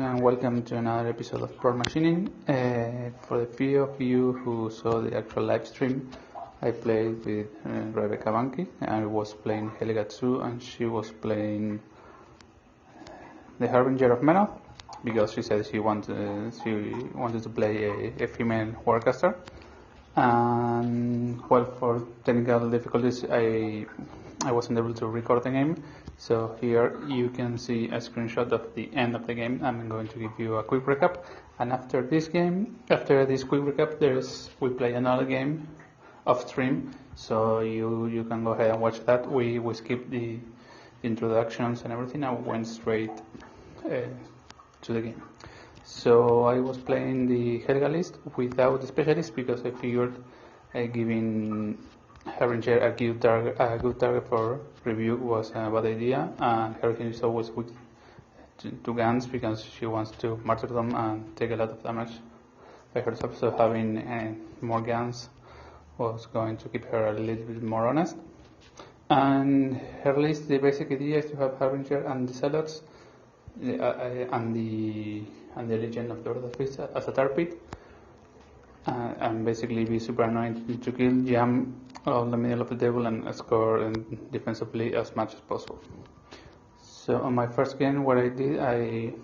and welcome to another episode of Brawlmachinin. For the few of you who saw the actual live stream, I played with Rebecca Banky. I was playing Helga2 and she was playing the Harbinger1 because she said she wanted to play a female warcaster. And well, for technical difficulties, I wasn't able to record the game. So here you can see a screenshot of the end of the game. I'm going to give you a quick recap, and after this quick recap, we play another game off stream. So you can go ahead and watch that. We skipped the introductions and everything. I went straight to the game. So I was playing the Helga list without the Specialist because I figured giving Harbinger a good target for review was a bad idea, and Harbinger is always weak to guns because she wants to martyr them and take a lot of damage by herself, so having more guns was going to keep her a little bit more honest. And her list, the basic idea is to have Harbinger and the Zealots and the Legend of the Order of Fist as a target, and basically be super annoying to kill, jam on the middle of the table and score defensively as much as possible. So on my first game, what I did, I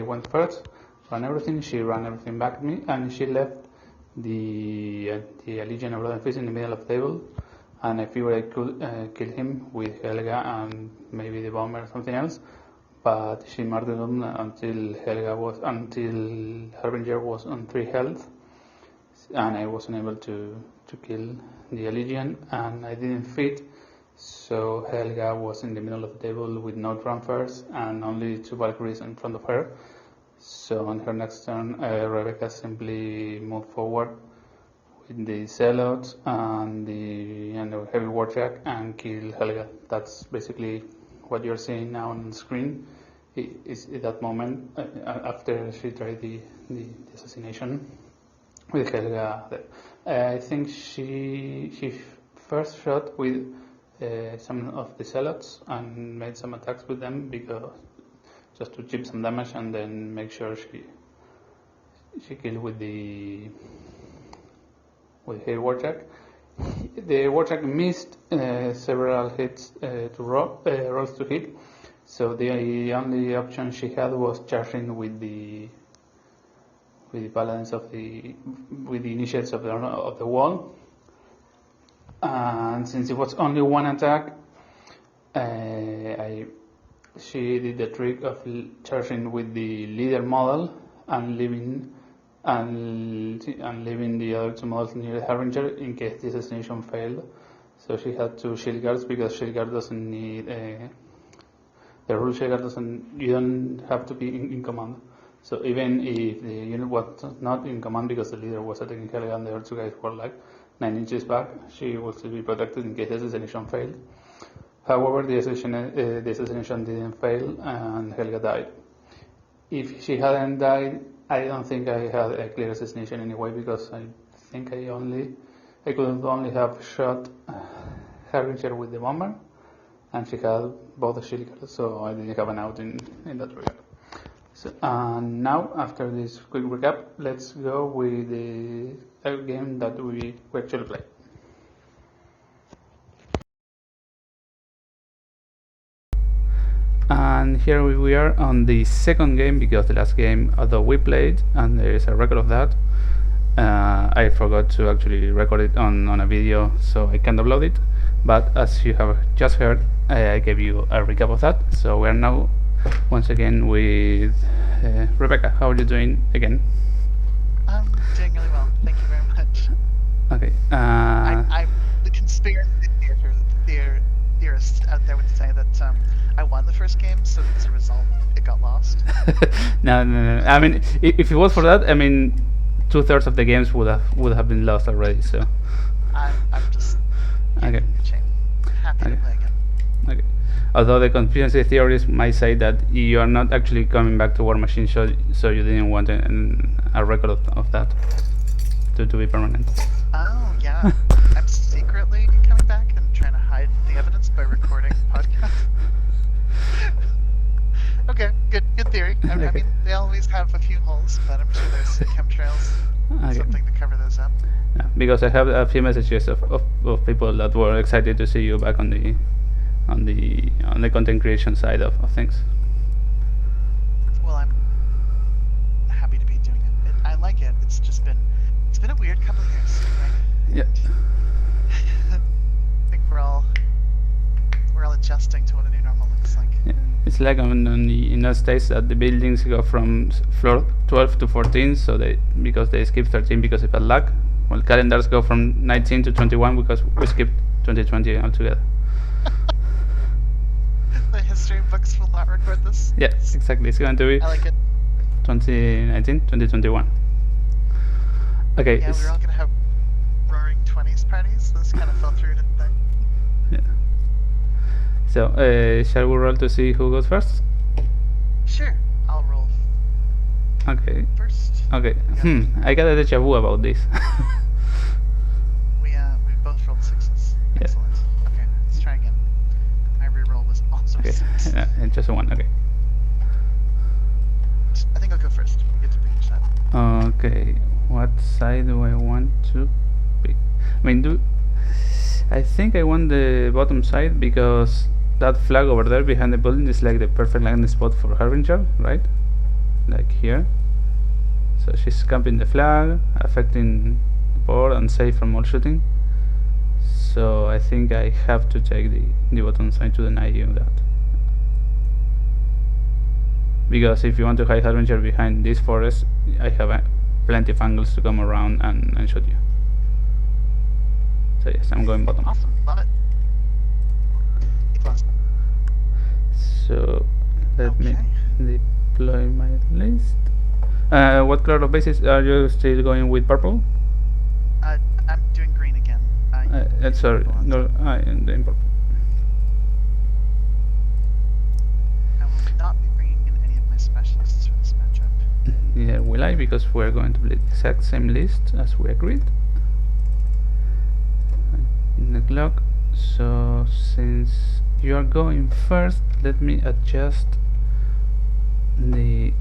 went first, ran everything, she ran everything back at me, and she left the Legion of Blood Fist in the middle of the table, and I figured I could kill him with Helga and maybe the bomber or something else, but she martyred him until Harbinger was on 3 health, and I wasn't able to kill the Legion, and I didn't fit, so Helga was in the middle of the table with no transfers and only 2 Valkyries in front of her. So on her next turn, Rebecca simply moved forward with the Zealots and the heavy warjack and killed Helga. That's basically what you're seeing now on the screen. Is at that moment after she tried the assassination with Helga. I think she first shot with some of the Zealots and made some attacks with them because just to chip some damage, and then make sure she killed with the warjack. The warjack missed several hits rolls to hit. So the only option she had was charging with the paladins with the initiates of the wall, and since it was only one attack, she did the trick of charging with the leader model and leaving the other 2 models near the Harbinger in case the assassination failed. So she had 2 shield guards because shield guard doesn't need the rule shield guard you don't have to be in command. So even if the unit was not in command because the leader was attacking Helga and the other 2 guys were like 9 inches back, she would still be protected in case the assassination failed. However, the assassination didn't fail and Helga died. If she hadn't died, I don't think I had a clear assassination anyway, because I think I could only have shot Harbinger with the bomber, and she had both the shield guards, so I didn't have an out in that regard. So, now, after this quick recap, let's go with the game that we actually played. And here we are on the second game, because the last game, although we played, and there is a record of that, I forgot to actually record it on a video, so I can't upload it. But as you have just heard, I gave you a recap of that. So we are now once again with Rebecca. How are you doing again? I'm doing really well, thank you very much. Okay. I'm the conspiracy theorist out there would say that I won the first game, so as a result, it got lost. No. I mean, if it was for that, I mean, 2/3 of the games would have been lost already. So. I'm just okay. Happy to play again. Okay. Although the conspiracy theories might say that you are not actually coming back to Warmachine, so you didn't want a record of that to be permanent. Oh yeah, I'm secretly coming back and trying to hide the evidence by recording podcasts. Okay, good theory. I Okay. mean, they always have a few holes, but I'm sure there's chemtrails, Okay. something to cover those up. Yeah, because I have a few messages of people that were excited to see you back on the content creation side of things. Well, I'm happy to be doing it. I like it. It's been a weird couple of years, right? Yeah. I think we're all adjusting to what a new normal looks like. Yeah. It's like in the United States that the buildings go from floor 12 to 14, so because they skip 13 because of bad luck. Well, calendars go from 19 to 21 because we skipped 2020 altogether. The history books will not record this. Yeah, exactly. It's going to be I like it. 2019, 2021. Okay. Yeah, we're all gonna have roaring 20s parties. This kind of fell through, didn't they? Yeah. So, shall we roll to see who goes first? Sure, I'll roll Okay. first. Okay. Yeah. I got a deja vu about this. We both rolled 6s. Yeah. Excellent. Okay, let's try again. My reroll was also Okay. 6. Just one. Okay. I think I'll go first. You get to pick your side. Okay. What side do I want to pick? I mean, I think I want the bottom side because that flag over there behind the building is like the perfect landing spot for Harbinger, right? Like here. So she's camping the flag, affecting the board and safe from all shooting. So I think I have to take the bottom side to deny you that. Because if you want to hide Harbinger behind this forest, I have plenty of angles to come around and shoot you. So yes, I'm going bottom. Awesome, love it. A+. So let me Okay. deploy my list. What color of bases are you still going with? Purple? I'm doing green again. Sorry, no, in purple. I will not be bringing in any of my specialists for this matchup. Yeah, will I? Because we're going to play the exact same list as we agreed. The clock. So since you are going first, let me adjust the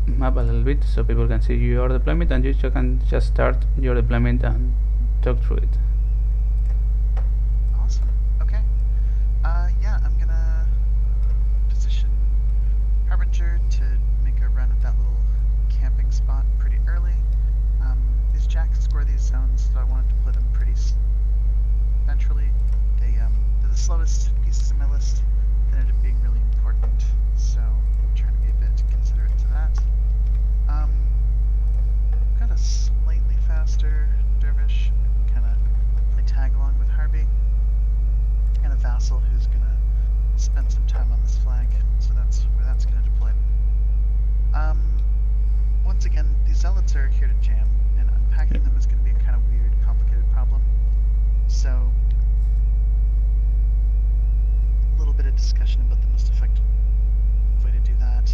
map a little bit so people can see your deployment, and you can just start your deployment and talk through it. Awesome. Okay. Yeah, I'm gonna position Harbinger to make a run at that little camping spot pretty early. These jacks score these zones, so I wanted to play them pretty centrally. They're the slowest pieces in my list. They ended up being really important, so I'm trying to be a bit considerate to that. Got a slightly faster dervish, kind of play tag along with Harby, and a vassal who's gonna spend some time on this flag, so that's where that's gonna deploy. Once again, these zealots are here to jam, and unpacking them is gonna be a kind of weird, complicated problem. So, a little bit of discussion about the most effective way to do that.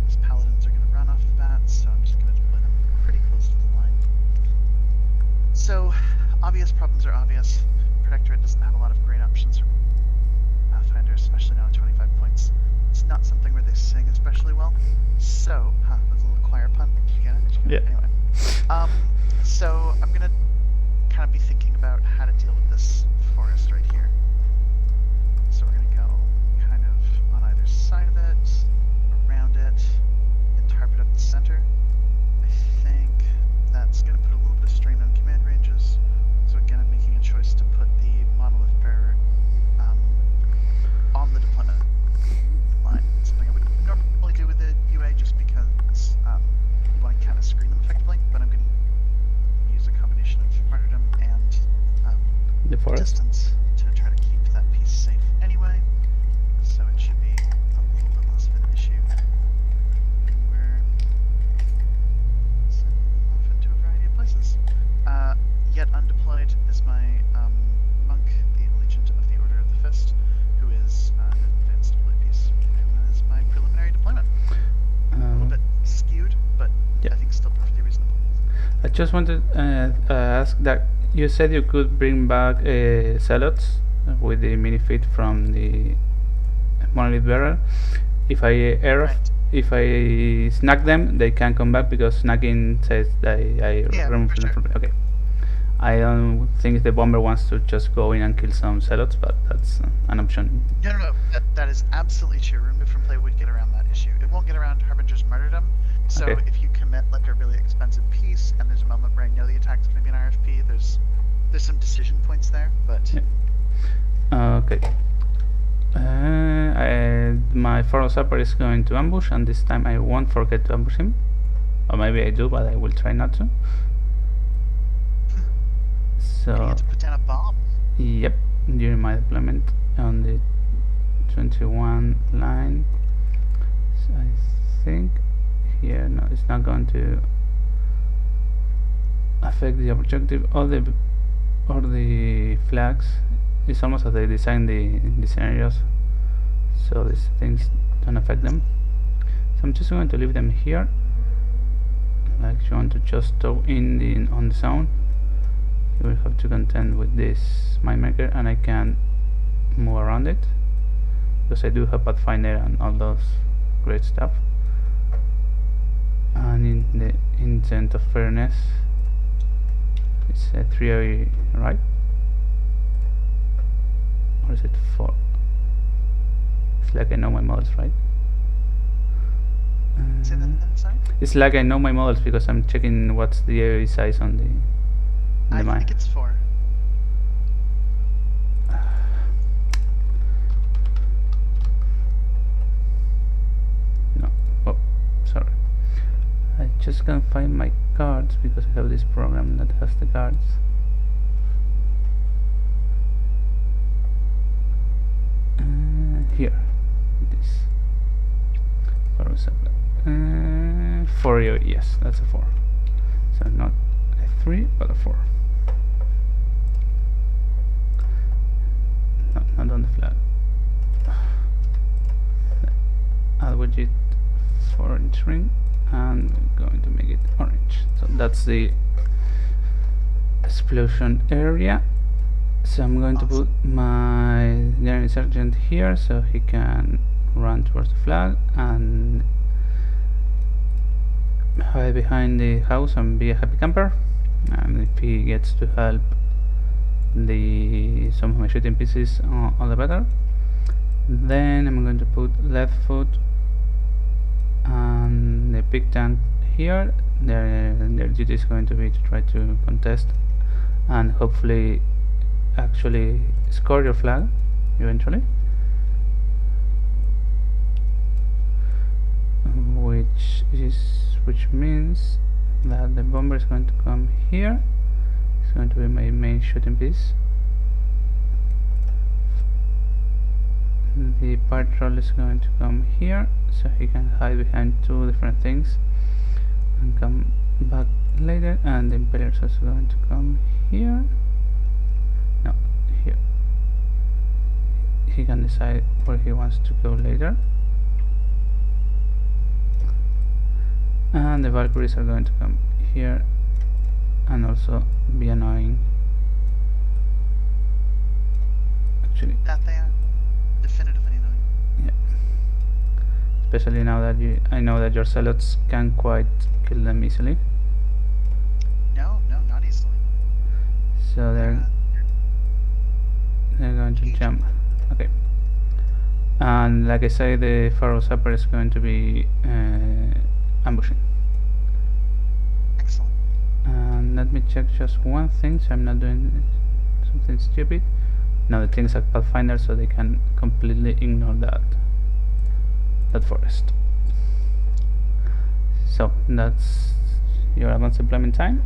These paladins are gonna run off the bat, so I'm just gonna deploy them pretty close to the line. So, obvious problems are obvious. Protectorate doesn't have a lot of great options for Pathfinder, especially now at 25 points. It's not something where they sing especially well. So, that's a little choir pun. Did you get it? Yeah. Anyway. So I'm gonna kind of be thinking about how to deal with this forest right here. So we're gonna go kind of on either side of it, around it, and target up the center. I think that's gonna put a little bit of strain on command ranges. So again, I'm making a choice to put the monolith bearer on the deployment line. It's something I would normally do with the UA just because you want to kind of screen them effectively, but I'm going to use a combination of martyrdom and The forest. distance to try to keep that piece safe anyway. So it should be a little bit less of an issue. And we're sending them off into a variety of places. Yet undeployed is my monk, the Allegiant of the Order of the Fist, who is an advanced deploy piece. And that is my preliminary deployment. A little bit skewed, but yeah. I think still perfectly reasonable. I just wanted to ask that you said you could bring back zealots with the mini feat from the monolith bearer. If I err, Right. if I snag them, they can come back because snagging says that I remove them from. Okay. I don't think the bomber wants to just go in and kill some zealots, but that's an option. No. That is absolutely true. Remove from play would get around that issue. It won't get around Harbinger's martyrdom. So Okay. if you commit like a really expensive piece and there's a moment where I know the attack's going to be an RFP, there's some decision points there, but Yeah. Okay. My Pharaoh Supper is going to ambush, and this time I won't forget to ambush him. Or maybe I do, but I will try not to. you So, get to put down a bomb. yep, during my deployment on the 21 line. So I think here, no, it's not going to affect the objective or the flags. It's almost as they design the scenarios, so these things don't affect them. So I'm just going to leave them here, like you want to just throw in on the zone. You will have to contend with this mine maker, and I can move around it because I do have Pathfinder and all those great stuff. And in the intent of fairness, it's a 3, right? Or is it 4? It's like I know my models, right? Say that again, sorry? It's like I know my models because I'm checking what's the area size on the I mine. think it's 4. No. Oh, sorry. I just can't find my cards because I have this program that has the cards. Here. This. 4, yes, that's a 4. So not a 3, but a 4. No, not on the flag. Add widget for orange ring, and I'm going to make it orange. So that's the explosion area. So I'm going to put my General Sergeant here so he can run towards the flag and hide behind the house and be a happy camper. And if he gets to help some of my shooting pieces, all the better. Then I'm going to put left foot and the big tank here. Their duty is going to be to try to contest and hopefully actually score your flag eventually, which means that the bomber is going to come here. It's going to be my main shooting piece. The patrol is going to come here so he can hide behind 2 different things and come back later, and the Impaler is also going to come here. No, here. He can decide where he wants to go later. And the Valkyries are going to come here and also be annoying. Actually, That they are definitively annoying. yeah. Especially now that I know that your zealots can quite kill them easily. No, not easily. So they're going to jump. Okay. And like I say, the Pharaoh Supper is going to be ambushing. Excellent. And let me check just one thing so I'm not doing something stupid. Now the things are Pathfinder, so they can completely ignore that forest. So that's your advanced deployment time.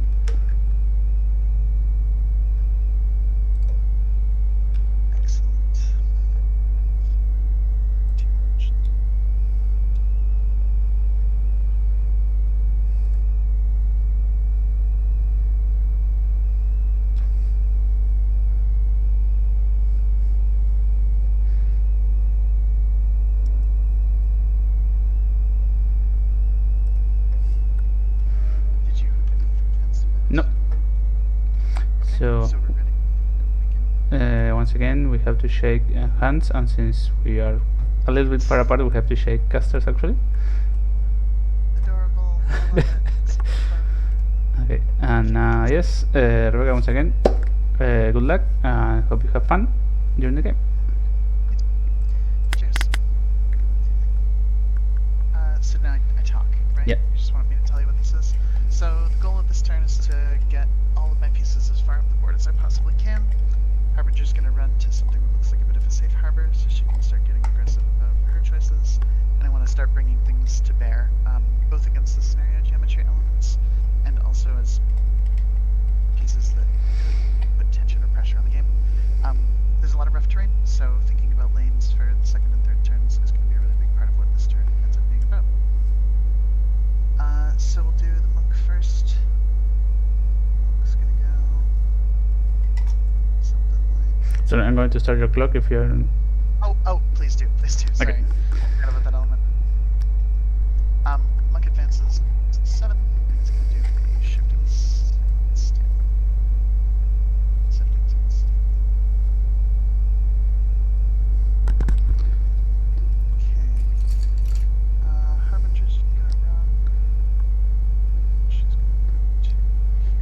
Excellent. Did you have any defense? No. Okay, So we're ready. We can- once again we have to shake hands, and since we are a little bit far apart we have to shake casters actually. Okay, and yes, Rebecca, once again, good luck, and hope you have fun during the game. Cheers. So now I talk, right? Yeah. You just want me to tell you what this is? So the goal of this turn is to get all of my pieces as far up the board as I possibly can. Harbinger's going to run to something that looks like a bit of a safe harbor, so she can start getting aggressive about her choices. And I want to start bringing things to bear, both against the scenario geometry elements and also as pieces that could put tension or pressure on the game. There's a lot of rough terrain, so thinking about lanes for the second and third turns is going to be a really big part of what this turn ends up being about. So we'll do the monk first. Monk's going to go something like... So I'm going to start your clock if you're... Oh, please do, sorry. Okay. I forgot about that element. Monk advances 7, and he's going to do a shift and stand. Okay. Harbinger's going to run. She's going to go to here.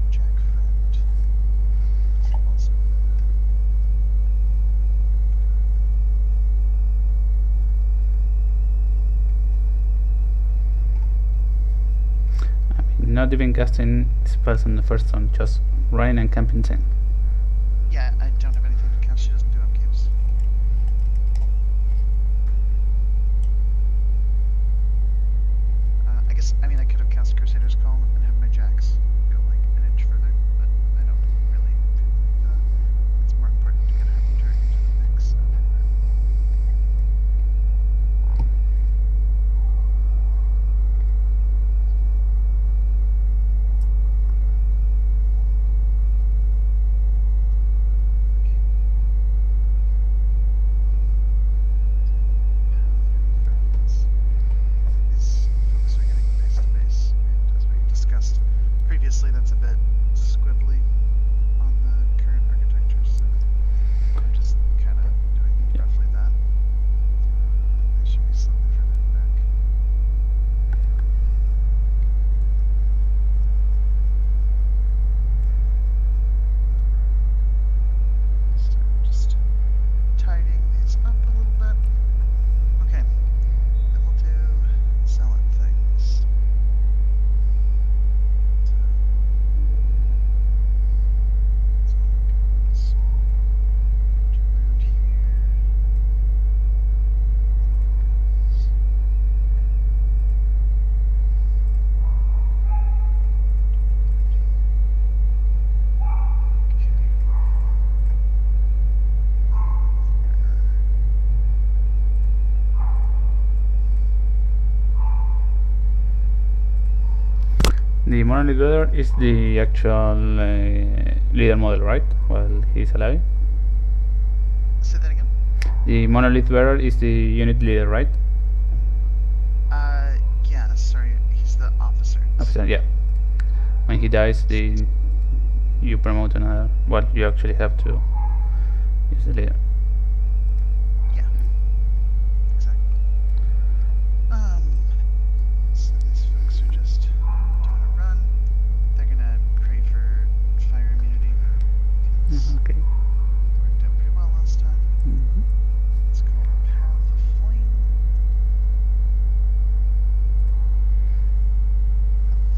Jack friend is also Not even casting spells on the first turn, just running and camping 10. Yeah, I don't have anything to cast. She doesn't do upkeeps. I could have cast Crusader's Call and have my jacks go like an inch further, but I don't really feel like that. It's more important to get Harbinger into the mix. These folks are getting base to base, and as we discussed previously, that's a bit squibbly on the current architecture, so I'm just kind of doing roughly that. They should be slightly further back. So I'm just tidying these up a little bit. Okay, then we'll do selling things. So around here. The monolith leader is the actual leader model, right? While he's alive. Say that again? The monolith bearer is the unit leader, right? Yeah, sorry, he's the officer. Officer, yeah. When he dies, you promote another. Well, you actually have to use the leader. Yeah, exactly. So these folks are just doing a run. They're gonna pray for fire immunity. It's Okay. worked out pretty well last time. Mhm. It's called Path of Flame.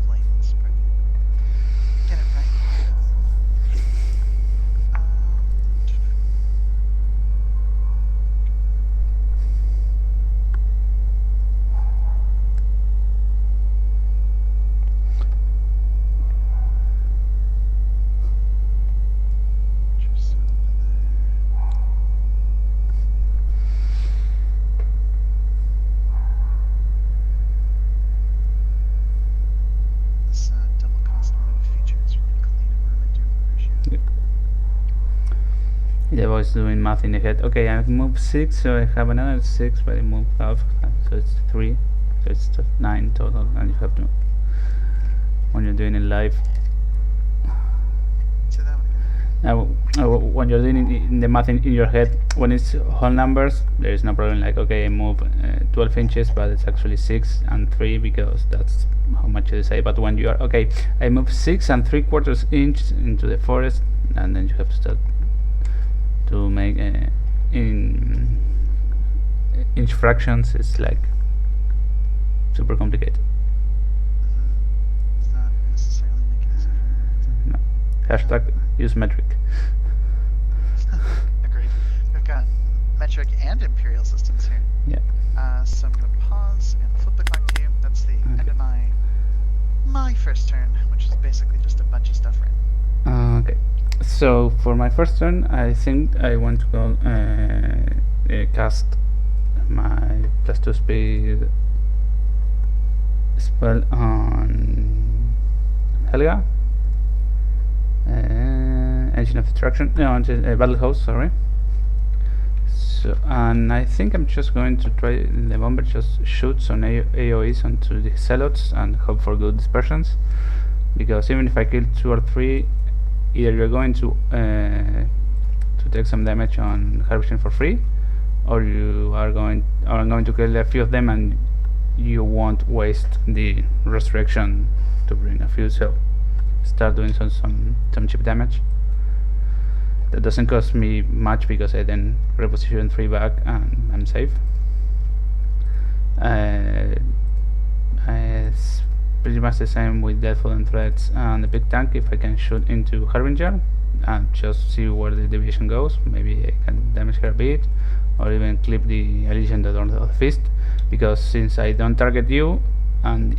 Flames, pardon. Get it right. Just over there. This double cost move feature is really clean and I do appreciate it. The voice doing math in the head. Okay, I moved 6, so I have another 6, but I moved half, so it's 3. So it's just 9 total, and you have to, when you're doing it live. Say that one again. Now, when you're doing in the math in your head, when it's whole numbers, there is no problem. Like, okay, I move 12 inches, but it's actually 6 and 3 because that's how much you say. But when you are okay, I move 6 3/4 inch into the forest, and then you have to start to make in inch fractions. It's like super complicated. Does not necessarily make it easier. No. Hashtag use metric. Agreed. We've got metric and imperial systems here. Yeah. So I'm going to pause and flip the clock to you. That's the end of my first turn, which is basically just a bunch of stuff right. Okay. So for my first turn, I think I want to go cast my +2 speed spell on Helga. Engine of Destruction. No, Battle Host. Sorry. So, and I think I'm just going to try the bomber. Just shoot some AOEs onto the zealots and hope for good dispersions. Because even if I kill 2 or 3, either you're going to take some damage on Harbinger for free, or you are going, or I'm going to kill a few of them, and you won't waste the resurrection to bring a few. So start doing some cheap damage. That doesn't cost me much because I then reposition 3 back and I'm safe. It's pretty much the same with Deathfall and Threats and the big tank. If I can shoot into Harbinger and just see where the deviation goes, maybe I can damage her a bit, or even clip the Allegiant or the Fist, because since I don't target you and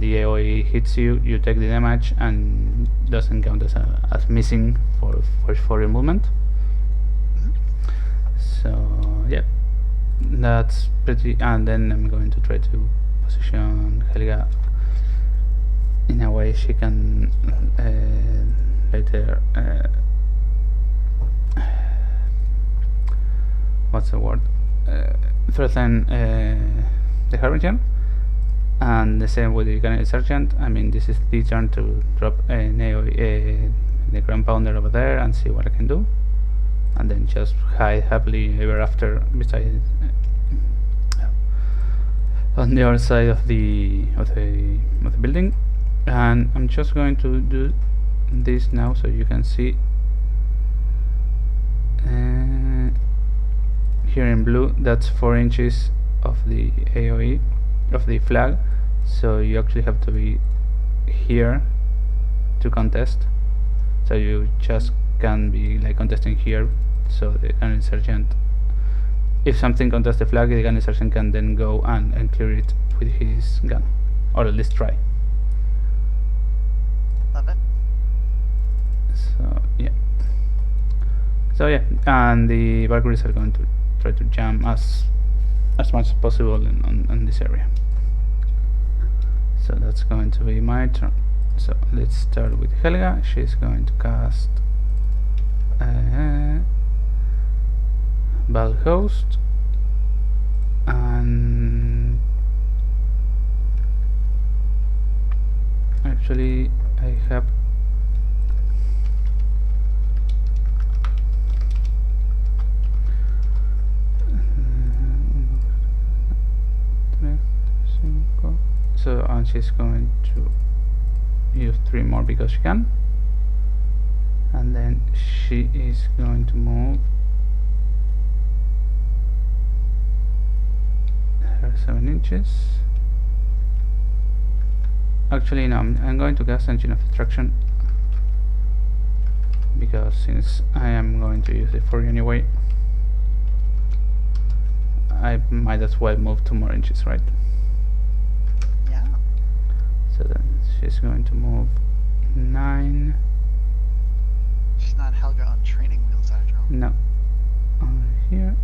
the AoE hits you, you take the damage and doesn't count as missing for your movement. So yeah, that's pretty. And then I'm going to try to position Helga in a way she can later what's the word, threaten the Harbinger. And the same with the Gunnery Sergeant. I mean, this is the turn to drop the Ground Pounder over there and see what I can do, and then just hide happily ever after beside on the other side of the building. And I'm just going to do this now so you can see here in blue. That's 4 inches of the AoE of the flag, so you actually have to be here to contest. So you just can be like contesting here. So the Gunnery Sergeant, if something contests the flag, the Gunnery Sergeant can then go and clear it with his gun, or at least try. Love it. So yeah, and the Valkyries are going to try to jam as much as possible on this area. So that's going to be my turn. So let's start with Helga. She's going to cast Battle Host, and actually I have cinco. So and she's going to use 3 more because she can, and then she is going to move her 7 inches. Actually no, I'm going to cast Engine of Destruction, because since I am going to use it for you anyway, I might as well move 2 more inches, right? Yeah. So then she's going to move 9. She's not Helga on training wheels after all. No. Over here.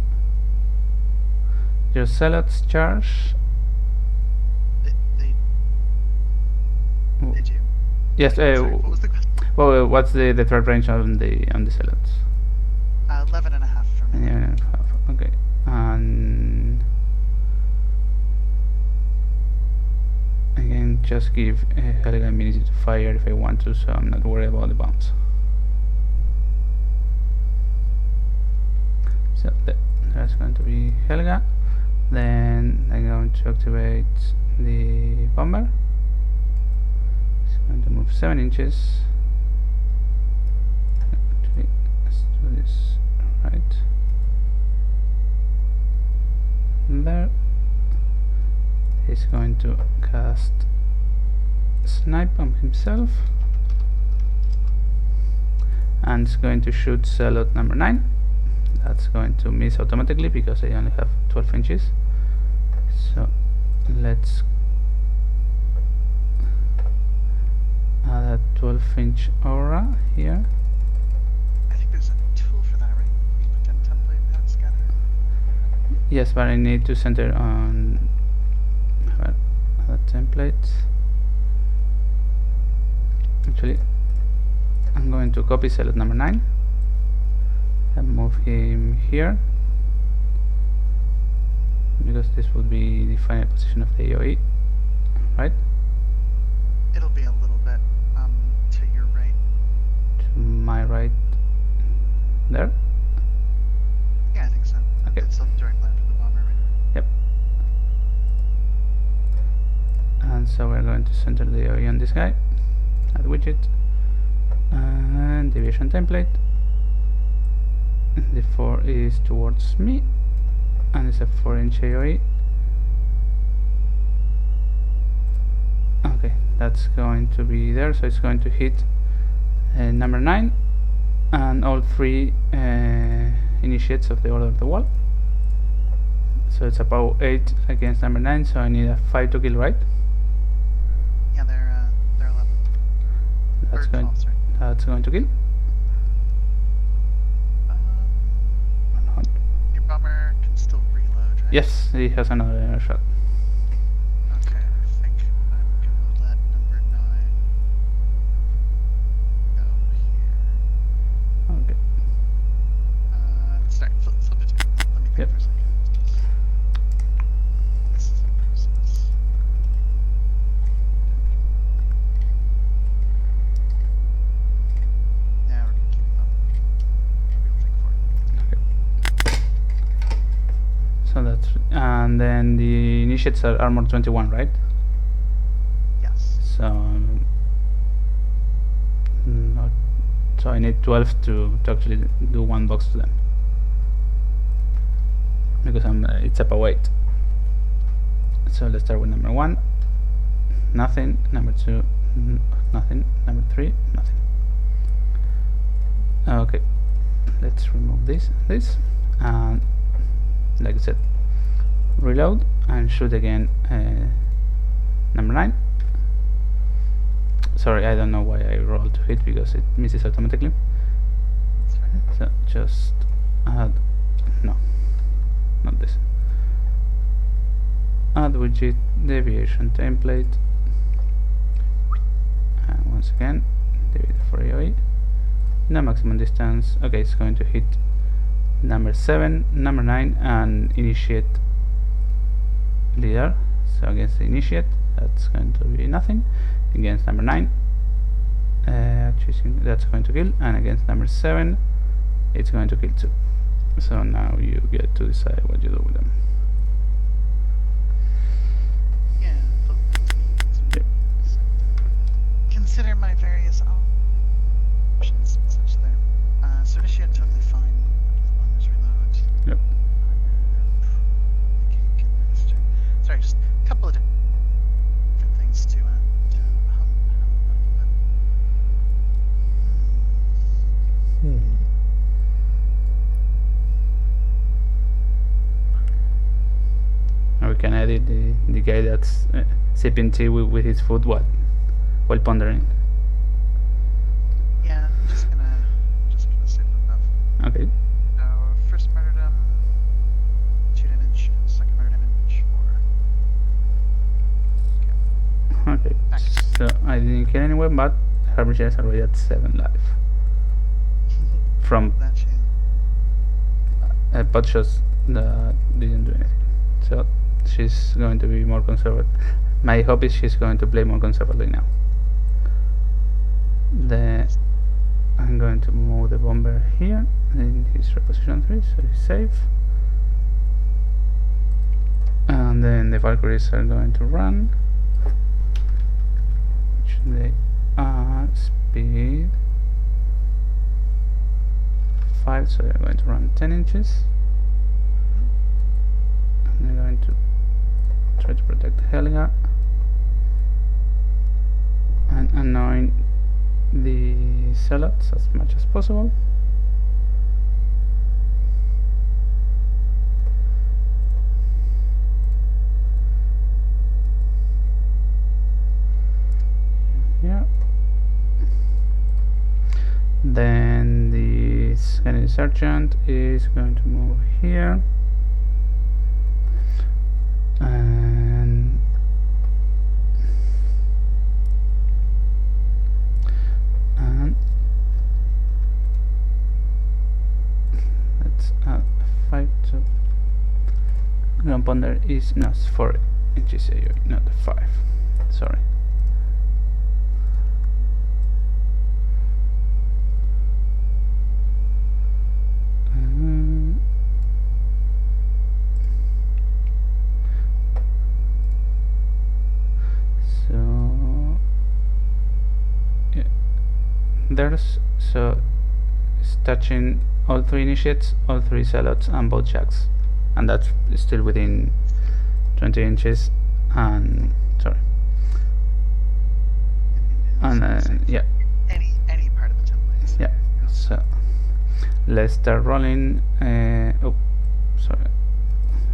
Your zealots charge. Did you? Yes. Sorry, what was the question? Well, what's the threat range on the zealots? 11.5 for me. 11.5. Okay. And again, just give Helga immunity to fire if I want to, so I'm not worried about the bombs. So there's going to be Helga. Then I'm going to activate the bomber. It's going to move 7 inches. Actually, let's do this right there. He's going to cast snipe on himself, and it's going to shoot slot number 9. That's going to miss automatically because I only have 12 inches. So let's add a 12-inch aura here. I think there's a tool for that, right? You put in template that scatter. Yes, but I need to center on a template. Actually, I'm going to copy slot number 9 and move him here, because this would be the final position of the AoE, right? It'll be a little bit to your right. To my right there? Yeah, I think so. Okay. It's a direct line from the bomber, right? Yep. And so we're going to center the AoE on this guy, add widget, and deviation template. The 4 is towards me, and it's a 4-inch AoE. Okay, that's going to be there, so it's going to hit number 9 and all 3 initiates of the Order of the Wall. So it's about 8 against number 9, so I need a 5 to kill, right? Yeah, they're 11. That's Or going 12, sorry. that's going to kill. Or not. Your bomber can still reload, right? Yes, he has another shot. Okay, I think I'm gonna let number 9 go here. Okay. Sorry, flip it to me. Let me think Yep. for a second. This is a process. Yeah, we're gonna keep him up. Maybe we'll take 4. Okay. So that's, and then the initiates are armor 21, right? Yes. So not, so I need 12 to actually do 1 box to them, because it's up a weight. So let's start with number 1, nothing. Number 2, nothing. Number 3, nothing. Okay, let's remove this, and like I said, reload and shoot again. Number 9. Sorry, I don't know why I rolled to hit, because it misses automatically. That's fine. So just add, no, not this. Add widget, deviation template, and once again, divide for AoE. No maximum distance. Okay, it's going to hit number 7, number 9, and initiate leader. So against the initiate, that's going to be nothing. Against number 9, choosing, that's going to kill, and against number 7, it's going to kill too. So now you get to decide what you do with them. Yeah, but Yep. consider my various options such there. So initiate totally fine as long as reload. Yep. Sorry, just a couple of different things to hum a little bit. Now we can edit the guy that's sipping tea with his foot while pondering. Yeah, I'm just gonna save them both. Okay. So first martyrdom, 2 damage. Second martyrdom, 4. Okay. So I didn't kill anyone, but Harbinger is already at 7 life from That chain. pot shots that didn't do anything. So she's going to be more conservative. My hope is she's going to play more conservatively now. I'm going to move the bomber here. in his reposition 3, so he's safe. And then the Valkyries are going to run, which they are speed 5, so they're going to run 10 inches. And they're going to try to protect Helga and annoying the zealots as much as possible. Yeah. Then the enemy sergeant is going to move here, and let's add 5 to ground ponder is no 4 inches, not 5. Sorry. So yeah, there's it's touching all 3 initiates, all 3 zealots, and both jacks, and that's still within 20 inches. And sorry, and yeah, any part of the template. Yeah. So let's start rolling. Oh, sorry.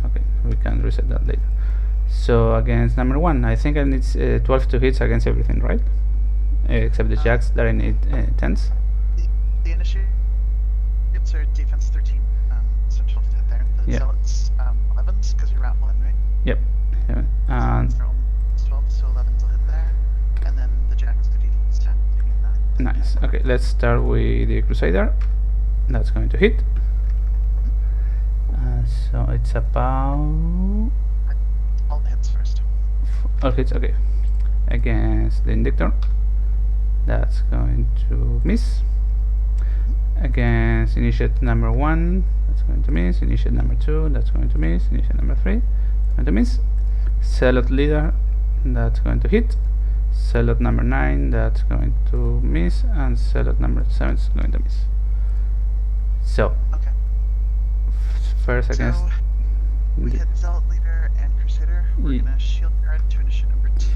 Okay, we can reset that later. So against number 1, I think I need 12 to hits against everything, right? Except the jacks that I need 10s. The initiates are defense 13, so 12 to hit there. The zealots 11s because you're at 1, right? Yep. Yeah. And 12, so 11s will hit there, and then the jacks are defense 10. Nice. Okay, let's start with the Crusader. That's going to hit. So it's about all the hits first. All hits, okay. Against the Indictor, that's going to miss. Against initiate number 1, that's going to miss. Initiate number 2, that's going to miss. Initiate number 3, going to miss. Zealot leader, that's going to hit. Zealot number 9, that's going to miss. And Zealot number 7 is going to miss. So okay. First against we hit Zealot leader and Crusader. We're gonna shield guard to initiate number 2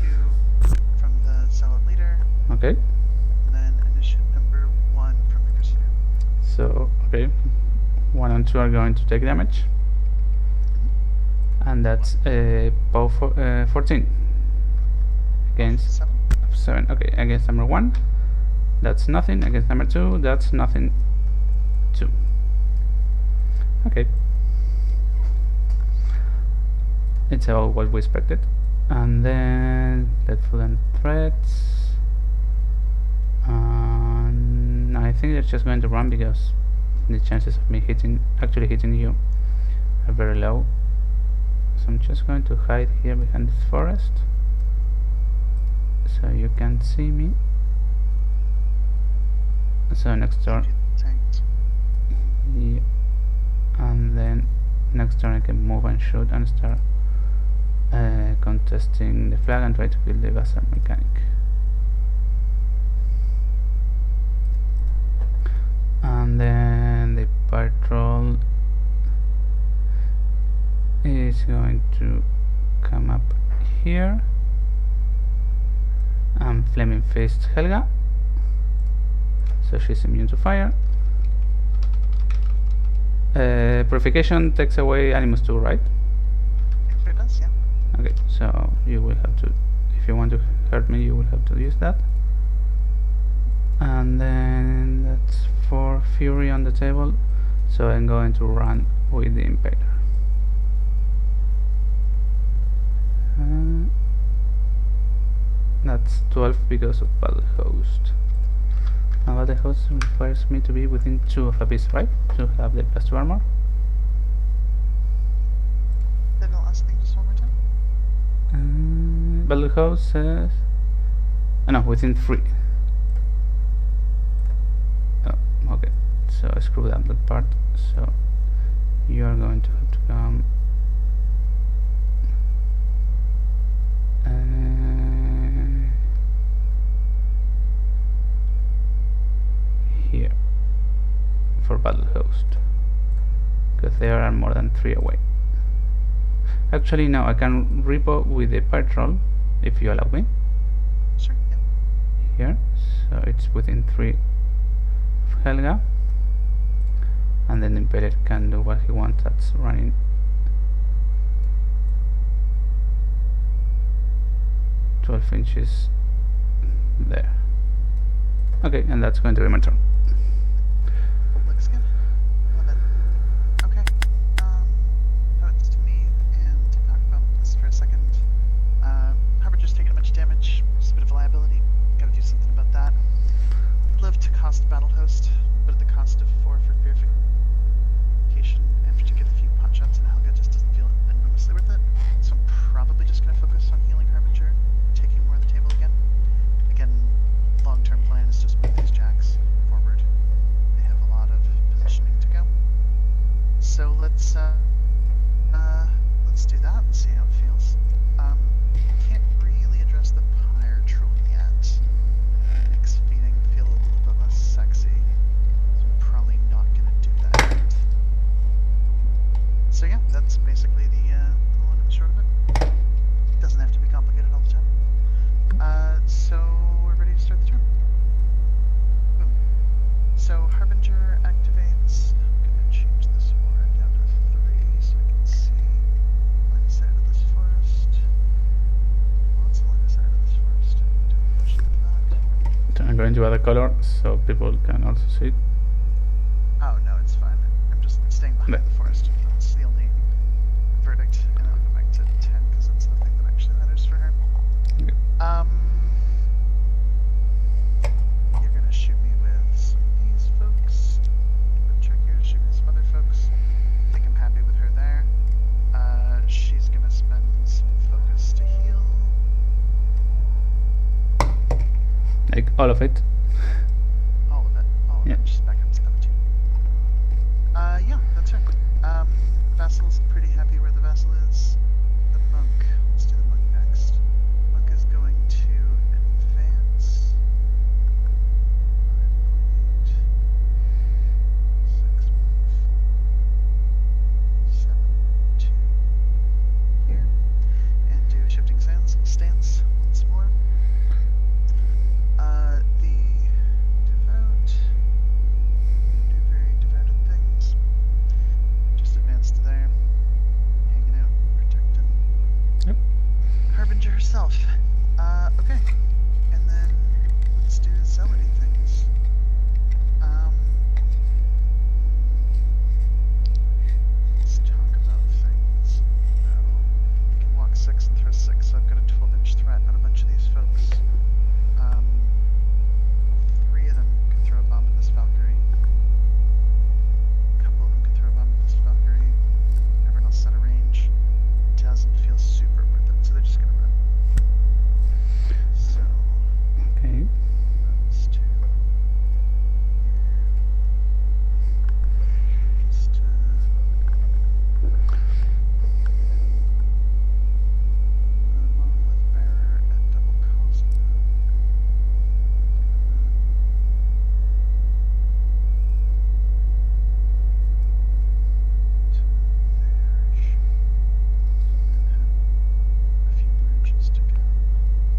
from the Zealot leader. Okay. And then initiate number 1 from the Crusader. So okay, 1 and 2 are going to take damage, and that's both 14 against 7. Okay, against number 1, that's nothing. Against number 2, that's nothing. 2. Okay. It's all what we expected. And then let's put in threats. And I think they're just going to run because the chances of me actually hitting you are very low. So I'm just going to hide here behind this forest so you can't see me. So next turn, yeah, and then next turn I can move and shoot and start contesting the flag and try to kill the bastard mechanic. And then the patrol is going to come up here and flaming fist Helga, so she's immune to fire. Purification takes away Animus 2, right? It does, yeah. Okay, so you will have to, if you want to hurt me, you will have to use that. And then that's 4 fury on the table, so I'm going to run with the Impaler. That's 12 because of Battle Host. Now Battle Host requires me to be within 2 of a piece, right? To have the +2 armor. Say the last thing just one more time. Battle Host says... no, within 3. Oh, okay. so I screwed up that part. So you are going to have to come here for battle host, because there are more than 3 away. Actually, now I can repo with the patrol if you allow me. Sure. Yeah. Here, so it's within 3 of Helga, and then the Impaler can do what he wants. That's running. "12 inches there." Okay, and that's going to be my turn. Looks good. Love it. Okay. Now it's to me, and to talk about this for a second. Harbinger's taking a bunch of damage. It's a bit of a liability. Gotta do something about that. I'd love to cost battle host, but at the cost of 4 for purification, and to get a few pot shots in Helga just doesn't feel enormously worth it. So I'm probably just gonna focus on healing Harbinger, taking more of the table again. Again, long-term plan is just move these jacks forward. They have a lot of positioning to go. So let's do that and see how it feels. Can't really address the pyre troll yet. Makes feeding feel a little bit less sexy. So I'm probably not gonna do that yet. So yeah, that's basically the long and short of it. Doesn't have to be complicated all the time. So we're ready to start the turn. Boom. So Harbinger activates. I'm gonna change this aura down to 3 so I can see line of sight of this forest. What's the line of sight of this forest? Do a motion of that. So I'm going to add a color so people can also see it. Oh no, it's fine. I'm just staying behind There. the forest. That's the only verdict, and I'll go back to 10 because that's the thing that actually matters for her. Okay. You're gonna shoot me with some of these folks. But check here to shoot me with some other folks. I think I'm happy with her there. She's gonna spend some focus to heal. Like all of it. All of it. All of Yeah. it. Just back up to 17. Yeah, that's her. Vassal's pretty happy where the vassal is. The monk. Let's do the monk next. Monk is going to advance. 5.8. 6.4. 7.2. Here. And do a shifting stance once more. The devout do very devoted things. Just advance to there, hanging out, protecting. Yep. Harbinger herself. Okay. And then let's do zealoty things. Let's talk about things. No. I can walk 6 and throw 6, so I've got a 12-inch threat on a bunch of these folks. 3 of them can throw a bomb at this Valkyrie. A couple of them can throw a bomb at this Valkyrie. Everyone else set a range. Doesn't feel super worth it, so they're just gonna run. So Okay. those 2 here. Just monolith bearer at double cost move. To there-ish. And have a few more inches to go.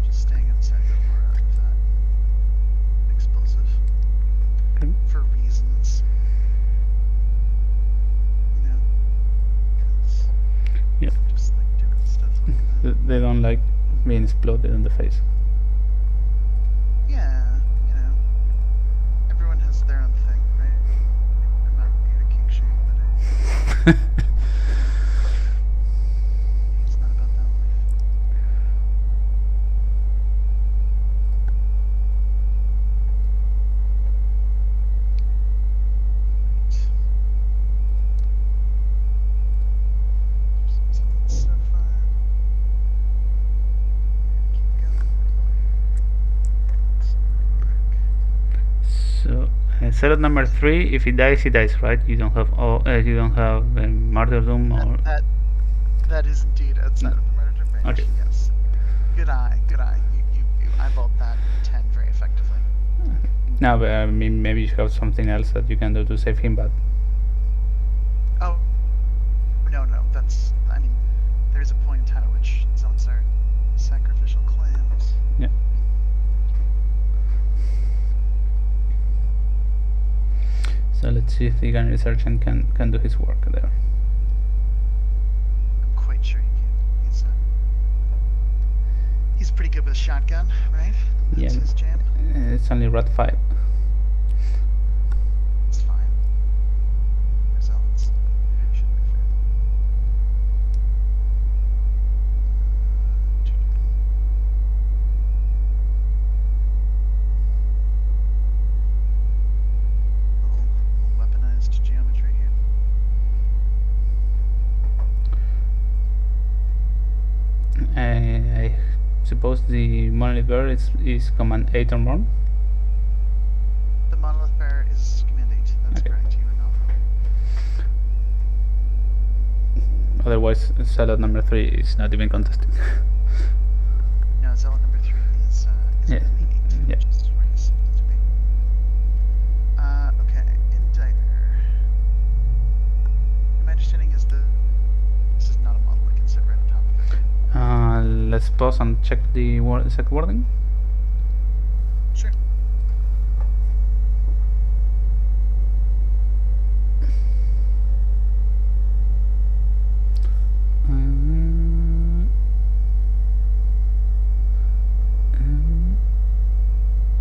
Just staying outside the aura of that explosive. Okay. For reasons. You know? 'Cause Yeah. just like doing stuff like that. They don't like being exploded in the face. Yeah, you know. Everyone has their own thing, right? I'm not here to king shame, but it's not about that life. So let's so far. Keep going. So Zealot number 3, if he dies, right? You don't have martyrdom or... That is indeed outside of the martyrdom range, Okay. yes. Good eye. You eyeballed that 10 very effectively. No, but I mean, maybe you have something else that you can do to save him, but... Oh, no, that's, I mean, there's a point in time at which zealots are sacrificial clams. Yeah. So let's see if the gun research and can do his work there. I'm quite sure he can. He's pretty good with a shotgun, right? That's Yeah. his jam. It's only Rat 5. It's fine. They're zealots. Maybe we shouldn't be afraid. Little weaponized geometry here. I suppose the monolith bear is command 8 or more. The monolith bear is command 8. That's Okay. correct. You are not wrong. Otherwise, Zealot number 3 is not even contested. No, zealot number 3 is Yeah. enemy 8, Yeah. which is where he's supposed to be. Okay, inditer. My understanding is this is not a model that can sit right on top of it. Let's pause and check the exact wording. Sure.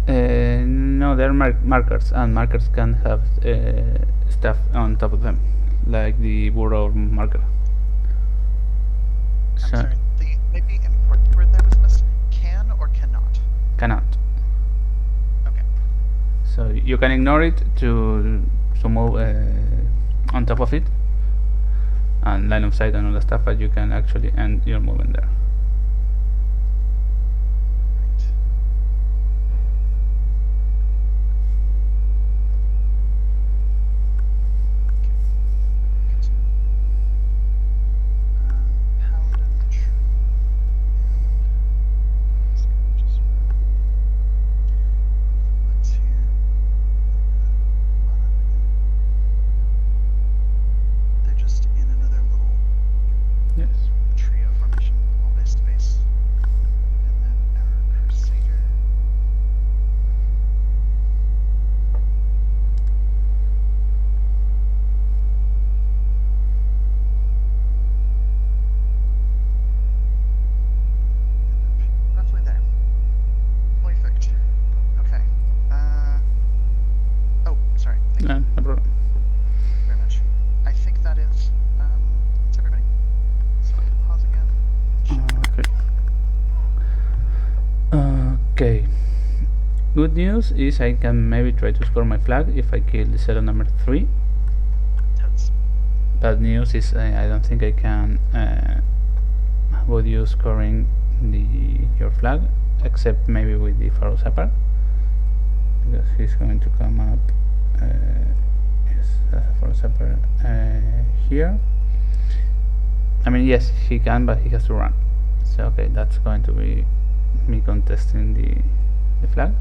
No, they're markers, and markers can have stuff on top of them, like the burrow marker. I'm So sorry. The maybe important word there was missed. Can or cannot? cannot. Okay. So you can ignore it to move on top of it, and line of sight and all that stuff, but you can actually end your movement there. Right. Paladin tree. Just let's here. They're just in another little Yes. trio formation, all base to base. And then our Crusader. Roughly there. Perfect. Okay. Oh, sorry. Thank you No problem. very much. I think that is, it's everybody. So pause again. Okay. Good news is I can maybe try to score my flag if I kill the Zealot number 3. Totes. Bad news is I don't think I can avoid you scoring your flag, except maybe with the Pharaoh Sapper, because he's going to come up. Yes, that's a Pharaoh Sapper here. I mean, yes, he can, but he has to run. So okay, that's going to be me contesting the flag.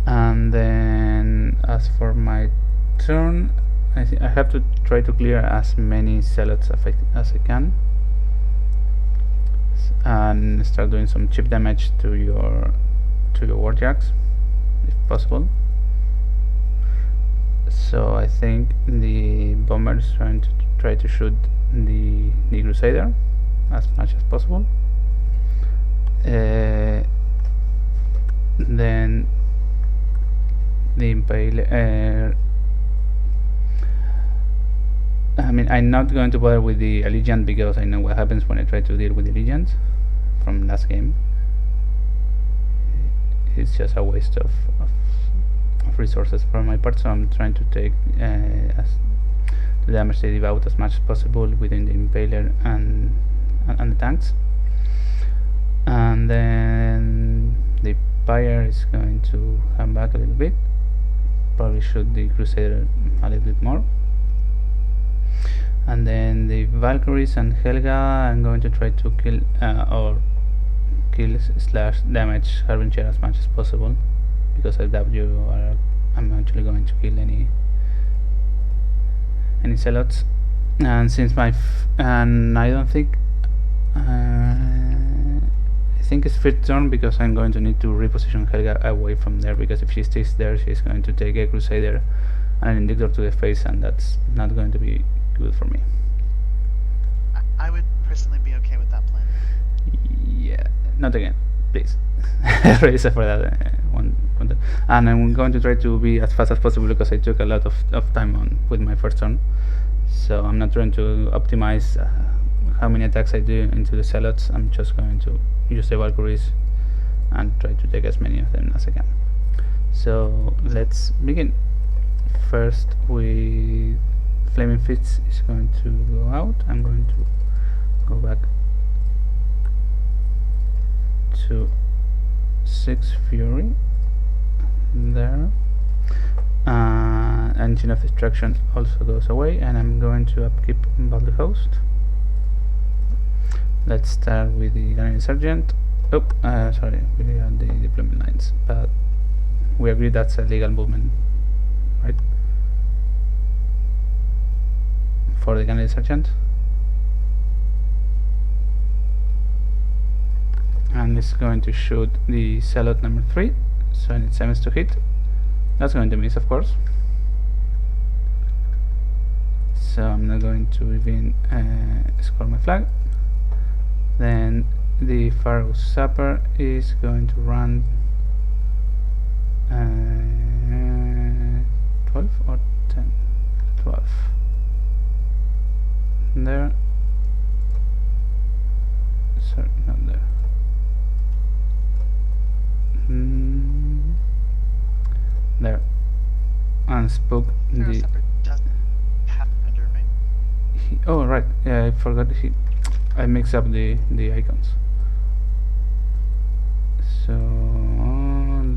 And then as for my turn, I have to try to clear as many zealots as I can, and start doing some chip damage to your warjacks if possible. So I think the bomber is trying to try to shoot the Crusader as much as possible. Then the Impaler. I mean, I'm not going to bother with the Allegiant because I know what happens when I try to deal with the Allegiant from last game. It's just a waste of resources for my part, so I'm trying to take to damage the Devout as much as possible within the Impaler and the tanks. And then the Vampire is going to come back a little bit. Probably shoot the Crusader a little bit more. And then the Valkyries and Helga, I'm going to try to kill or kill slash damage Harbinger as much as possible, because I doubt I'm actually going to kill any zealots. And since and I don't think I think it's fifth turn, because I'm going to need to reposition Helga away from there, because if she stays there she's going to take a Crusader and an Invictor to the face, and that's not going to be good for me. I would personally be okay with that plan. Yeah, not again, please. Really sorry for that one. And I'm going to try to be as fast as possible, because I took a lot of time with my first turn. So I'm not trying to optimize how many attacks I do into the zealots. I'm just going to use the Valkyries and try to take as many of them as I can. So let's begin. First, with Flaming Fists is going to go out. I'm going to go back to 6 Fury there. Engine of Destruction also goes away, and I'm going to upkeep Battle Host. Let's start with the Gunnery Sergeant. Oh, sorry, we had the deployment lines, but we agree that's a legal movement, right? For the Gunnery Sergeant. And it's going to shoot the Zealot number 3, so I need 7s to hit. That's going to miss, of course. So I'm not going to even score my flag. Then the Pharaoh Sapper is going to run 12 or 10? 12. There. Sorry, not there. There. And spook the... doesn't have under, right? Oh, right. Yeah, I forgot. I mixed up the icons. So,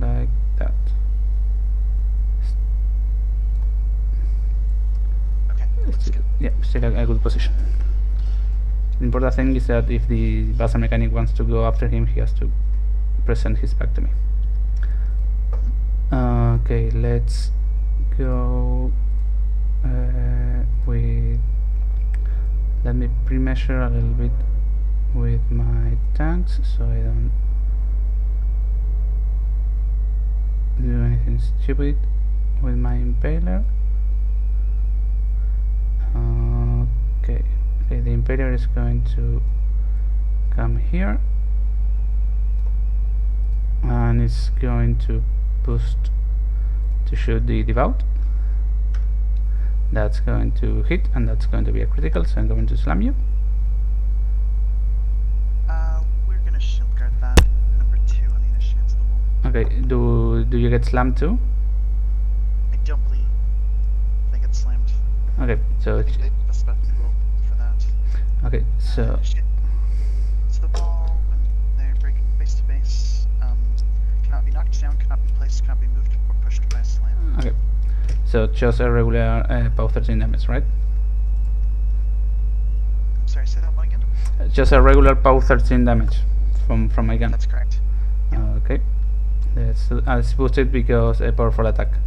like that. Okay, Yeah, still a good position. The important thing is that if the Baza Mechanic wants to go after him, he has to present his back to me. Okay, let's go with... Let me pre-measure a little bit with my tanks, so I don't do anything stupid with my Impaler. Okay, the Impaler is going to come here, and it's going to boost to shoot the Devout. That's going to hit, and that's going to be a critical, so I'm going to slam you. We're going to shield guard that. Number 2 on the initiates the wall. Okay, do you get slammed too? I don't believe they get slammed. Okay, so I think they have a special rule for that. okay, so It's the wall when they're breaking face to face. Cannot be knocked down, cannot be placed, cannot be moved or pushed by a slam. okay, so just a regular POW 13 damage, right? I'm sorry, say that one again? Just a regular POW 13 damage from my gun. That's correct. Okay, let's boost it because a powerful attack.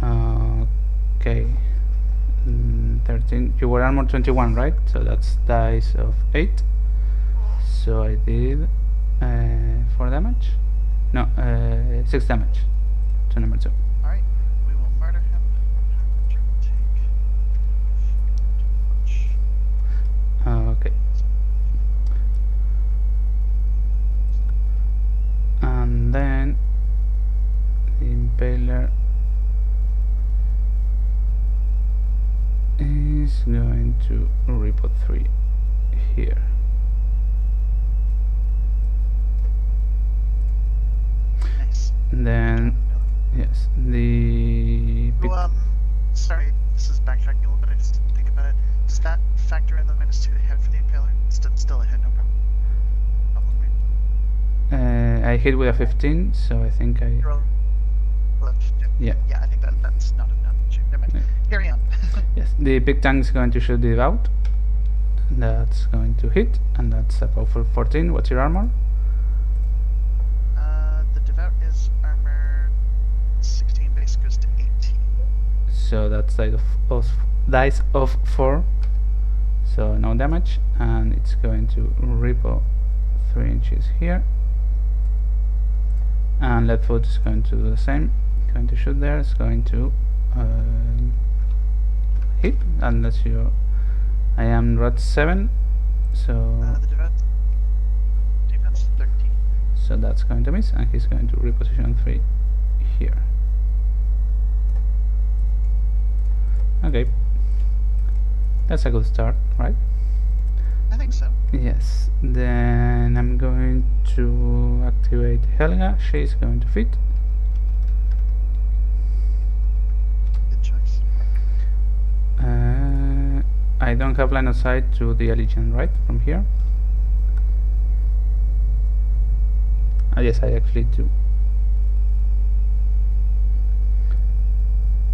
Okay, 13. You were armor 21, right? So that's dice of 8. So I did 4 damage. No, 6 damage to number 2. Alright, we will murder him. Okay. And then the Impaler is going to report 3 here. Nice. Then yes, the sorry, this is backtracking a little bit. I just didn't think about it. Does that factor in the -2 to hit for the Impaler? It's still a hit, no problem. I hit with a 15, so I think I... Roll left. Yeah. Yeah, I think that's not enough. Never mind. Yeah. Carry on. Yes, the big tank is going to shoot the devout. That's going to hit, and that's a powerful 14. What's your armor? The devout is armor 16, base goes to 18. So that's dice of 4, so no damage, and it's going to repo 3 inches here. And Leadfoot is going to do the same. Going to shoot there. It's going to hit, unless you... I am rot 7, so... The devout defense 13. So that's going to miss, and he's going to reposition 3 here. Okay. That's a good start, right? I think so. Yes. Then I'm going to activate Helga. She's going to fit. Good choice. I don't have line of sight to the Allegiant, right? From here? Yes, I actually do.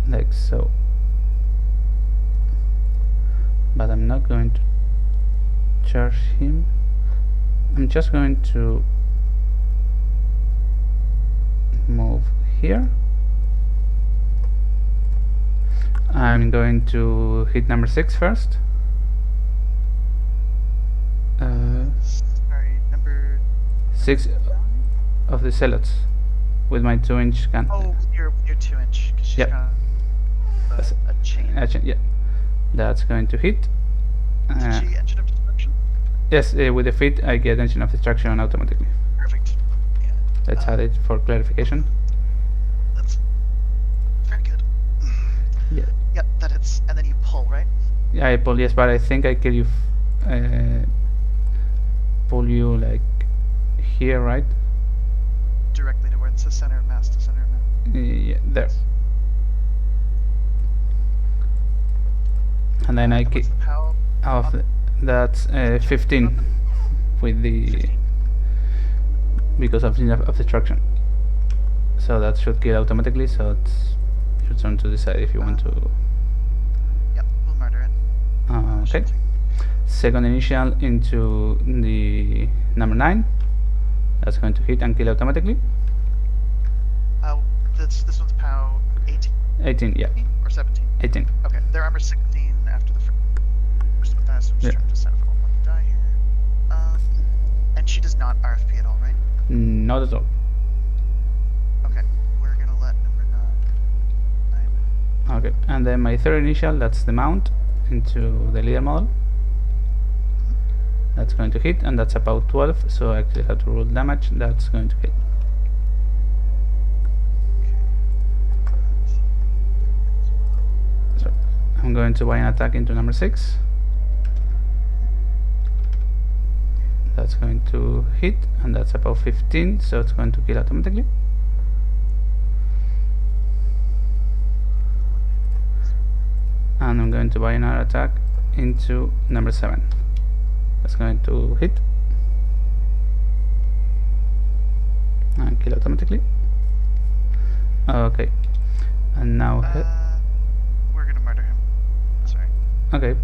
Like so. But I'm not going to charge him. I'm just going to move here. I'm going to hit number 6 first. Sorry, number 6 of the zealots with my 2-inch gun. Oh, your 2-inch, because she's Yep. got a chain. Yeah, that's going to hit. Did she engine of destruction? Yes, with the feet I get engine of destruction automatically. Perfect. Yeah. Let's add it for clarification. That's very good. Yeah. Yep, that hits, and then you pull, right? Yeah, I pull, yes, but I think I kill you. Pull you like here, right? Directly towards the center of mass to center of mass. Yeah, there. And then I kill. What's the power? That's 15 with the 15. because of destruction. So that should kill automatically. So it's your turn to decide if you want to. Yep, we'll murder it. Okay. Second initial into the number 9. That's going to hit and kill automatically. This one's POW 18. 18, yeah. Or 17. 18. Okay, their armor 16 after the first one dies, so I'm just trying to set up one more die here. And she does not RFP at all, right? Not at all. Okay, we're gonna let number 9. Okay, and then my third initial, that's the mount into the leader model. That's going to hit, and that's about 12, so I actually have to roll damage. That's going to hit. So I'm going to buy an attack into number 6. That's going to hit, and that's about 15, so it's going to kill automatically. And I'm going to buy another attack into number 7. That's going to hit and kill automatically. Okay, and now we're gonna murder him. Sorry. okay,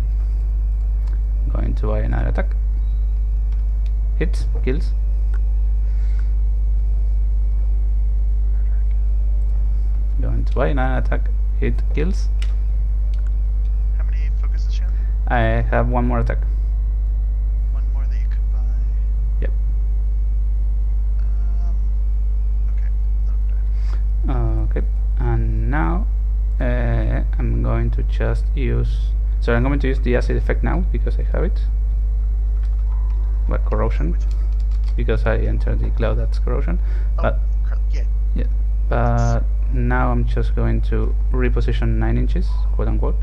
I'm going to buy another attack. Hits, kills. Going to buy another attack. Hit, kills. How many focuses she on? I have one more attack. One more that you could buy. Yep. Okay. Okay, and now I'm going to just use. So I'm going to use the acid effect now because I have it. But corrosion, because I entered the cloud. That's corrosion. Oh, But yeah. yeah, but now I'm just going to reposition 9 inches, quote unquote,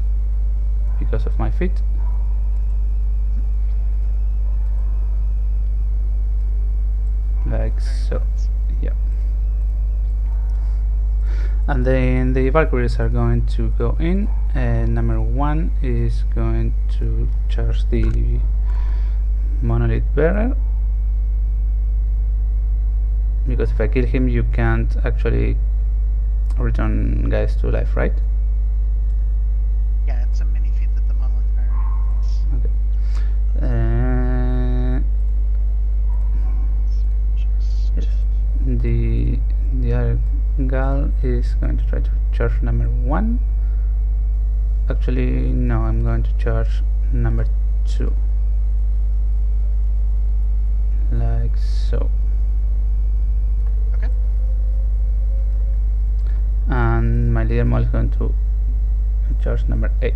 because of my feet. Like so, yeah. And then the Valkyries are going to go in, and number 1 is going to charge the monolith bearer. because if I kill him, you can't actually return guys to life, right? Yeah, it's a mini feat that the monolith variant. Okay. Yes. The other gal is going to try to charge number 1. Actually, no, I'm going to charge number 2. Like so. Okay. And my leader model is going to charge number 8.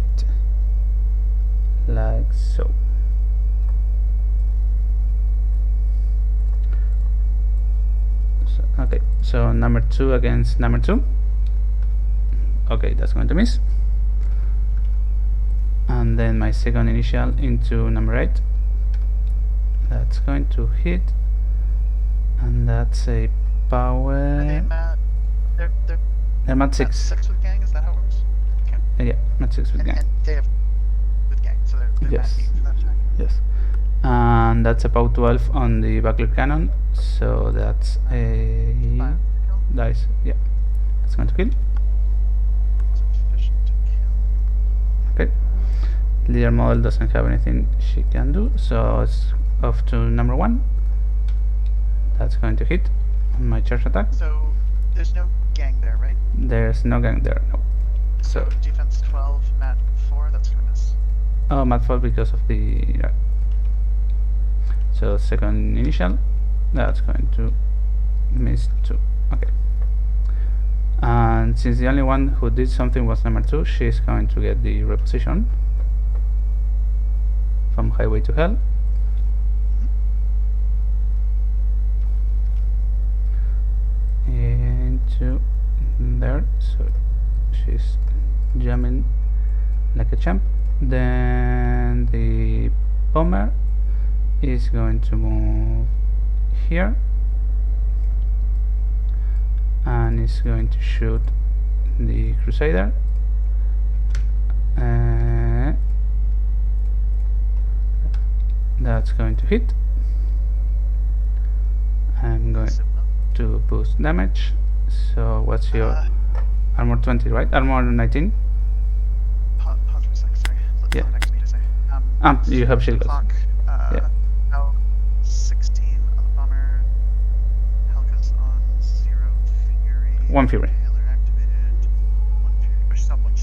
Like so. Okay, so number 2 against number 2. Okay, that's going to miss. And then my second initial into number 8. That's going to hit. And that's a power. Are they mat? They're mat 6. 6 with gang, is that how it works? Okay. Yeah, mat 6 with gang. And they have with gang, so they're Yes. mat 8 for that attack. Yes. And that's a power 12 on the buckler cannon. So that's a 5 kill. dice. Yeah. That's going to kill. Sufficient to kill. Okay. Leader model doesn't have anything she can do, so it's off to number 1. That's going to hit on my charge attack. So there's no gang there, right? There's no gang there, no. So defense 12, mat 4, that's gonna miss. Oh, mat 4 because of the... So second initial, that's going to miss 2. Okay. And since the only one who did something was number 2, she's going to get the reposition from highway to hell. Into there, so she's jamming like a champ. Then the bomber is going to move here and is going to shoot the crusader. That's going to hit. I'm going to boost damage. So what's your armor 20, right? Armor 19? Pause for a second, sorry. Let's Yeah. go next to me to say. You have shield. Clock, Yeah. now 16 on the bomber. Helga's on 0 fury. 1 fury. Taylor activated. 1 fury. Or someone.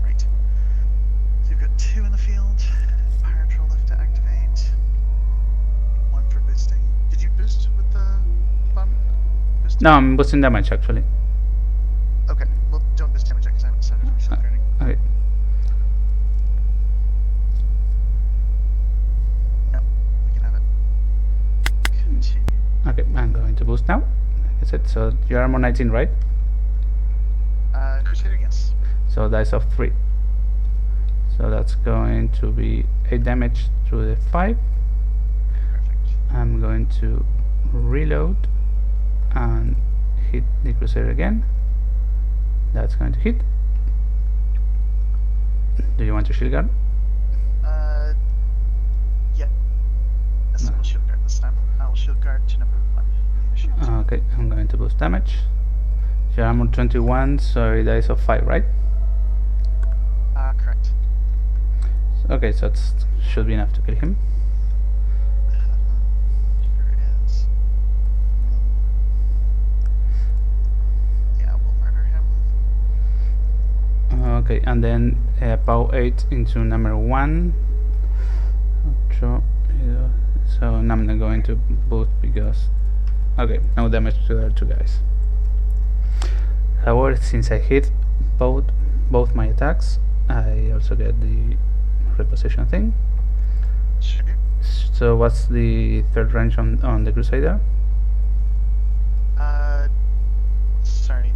Right. So you've got 2 in the field. Pirate troll left to activate. 1 for boosting. Did you boost with the bomber? Boost? No, I'm boosting damage actually. Okay. Well, don't boost damage because I haven't decided if I'm shield guarding. Okay. No, we can have it. Continue. Okay, I'm going to boost now. Like I said, so your armor 19, right? Crusader, yes. So dice of 3. So that's going to be 8 damage through the 5. Perfect. I'm going to reload and hit the crusader again. That's going to hit. Do you want to shield guard? Yeah. A single shield guard this time. I'll shield guard to number 1. Shoot. Okay, I'm going to boost damage. Your armor 21, so it dice of 5, right? Correct. Okay, so it should be enough to kill him. Sure is. Yeah, we'll murder him. Okay, and then power 8 into number 1. So now I'm not going to boost because... Okay, no damage to the other 2 guys. However, since I hit both my attacks, I also get the reposition thing. Sure. So what's the third range on the crusader? Sorry.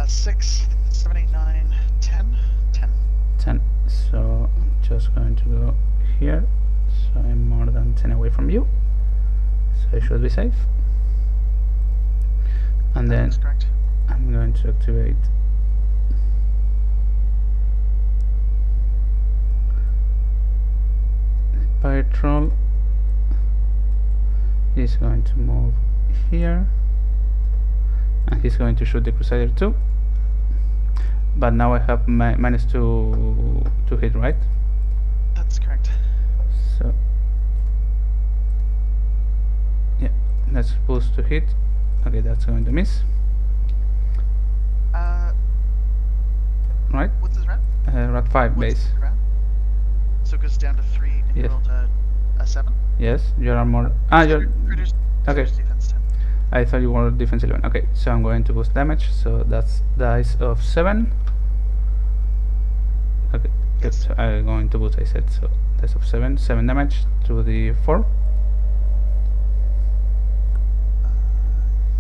6, 7, 8, 9, 10. 10. 10. So I'm just going to go here. So I'm more than 10 away from you. So I should be safe. And then That's correct. I'm going to activate the pirate troll. Is going to move here, and he's going to shoot the Crusader too. But now I have -2 to hit, right? That's correct. So yeah, that's supposed to hit. Okay, that's going to miss. Right? What's his rat? Rat 5 What's base. his rat? So it goes down to 3 and you Yes. rolled a 7? Yes, your armor. Critters Okay. defense 10. I thought you were defense 11. Okay, so I'm going to boost damage. So that's dice of 7. Okay, good. Yes. So I'm going to boost. I said so. Dice of 7. 7 damage to the 4.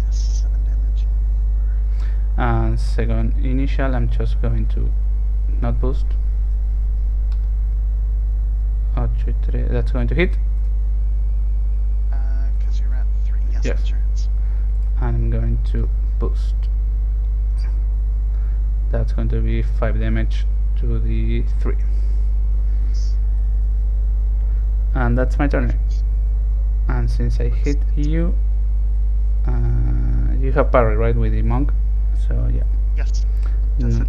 Yes, 7 damage. And second initial, I'm just going to not boost. 3. That's going to hit. Because you're at 3. Yes, Yes. that's your hits. And I'm going to boost. That's going to be 5 damage to the 3. And that's my turn. And since I hit you, you have parry, right, with the monk? So yeah. Yes. That's it.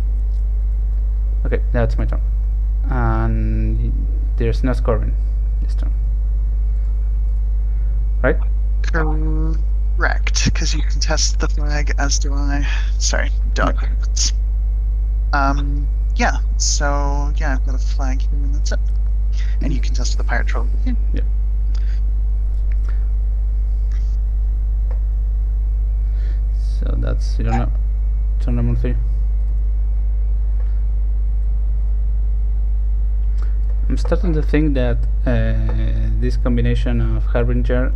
Okay, that's my turn. And there's no scoring this turn. Right? Correct, because you contest the flag, as do I. Sorry, dog. Yeah, so, yeah, I've got a flag here, and that's it. And you contest the pirate troll. Yeah. So that's your turn number 3. I'm starting to think that this combination of Harbinger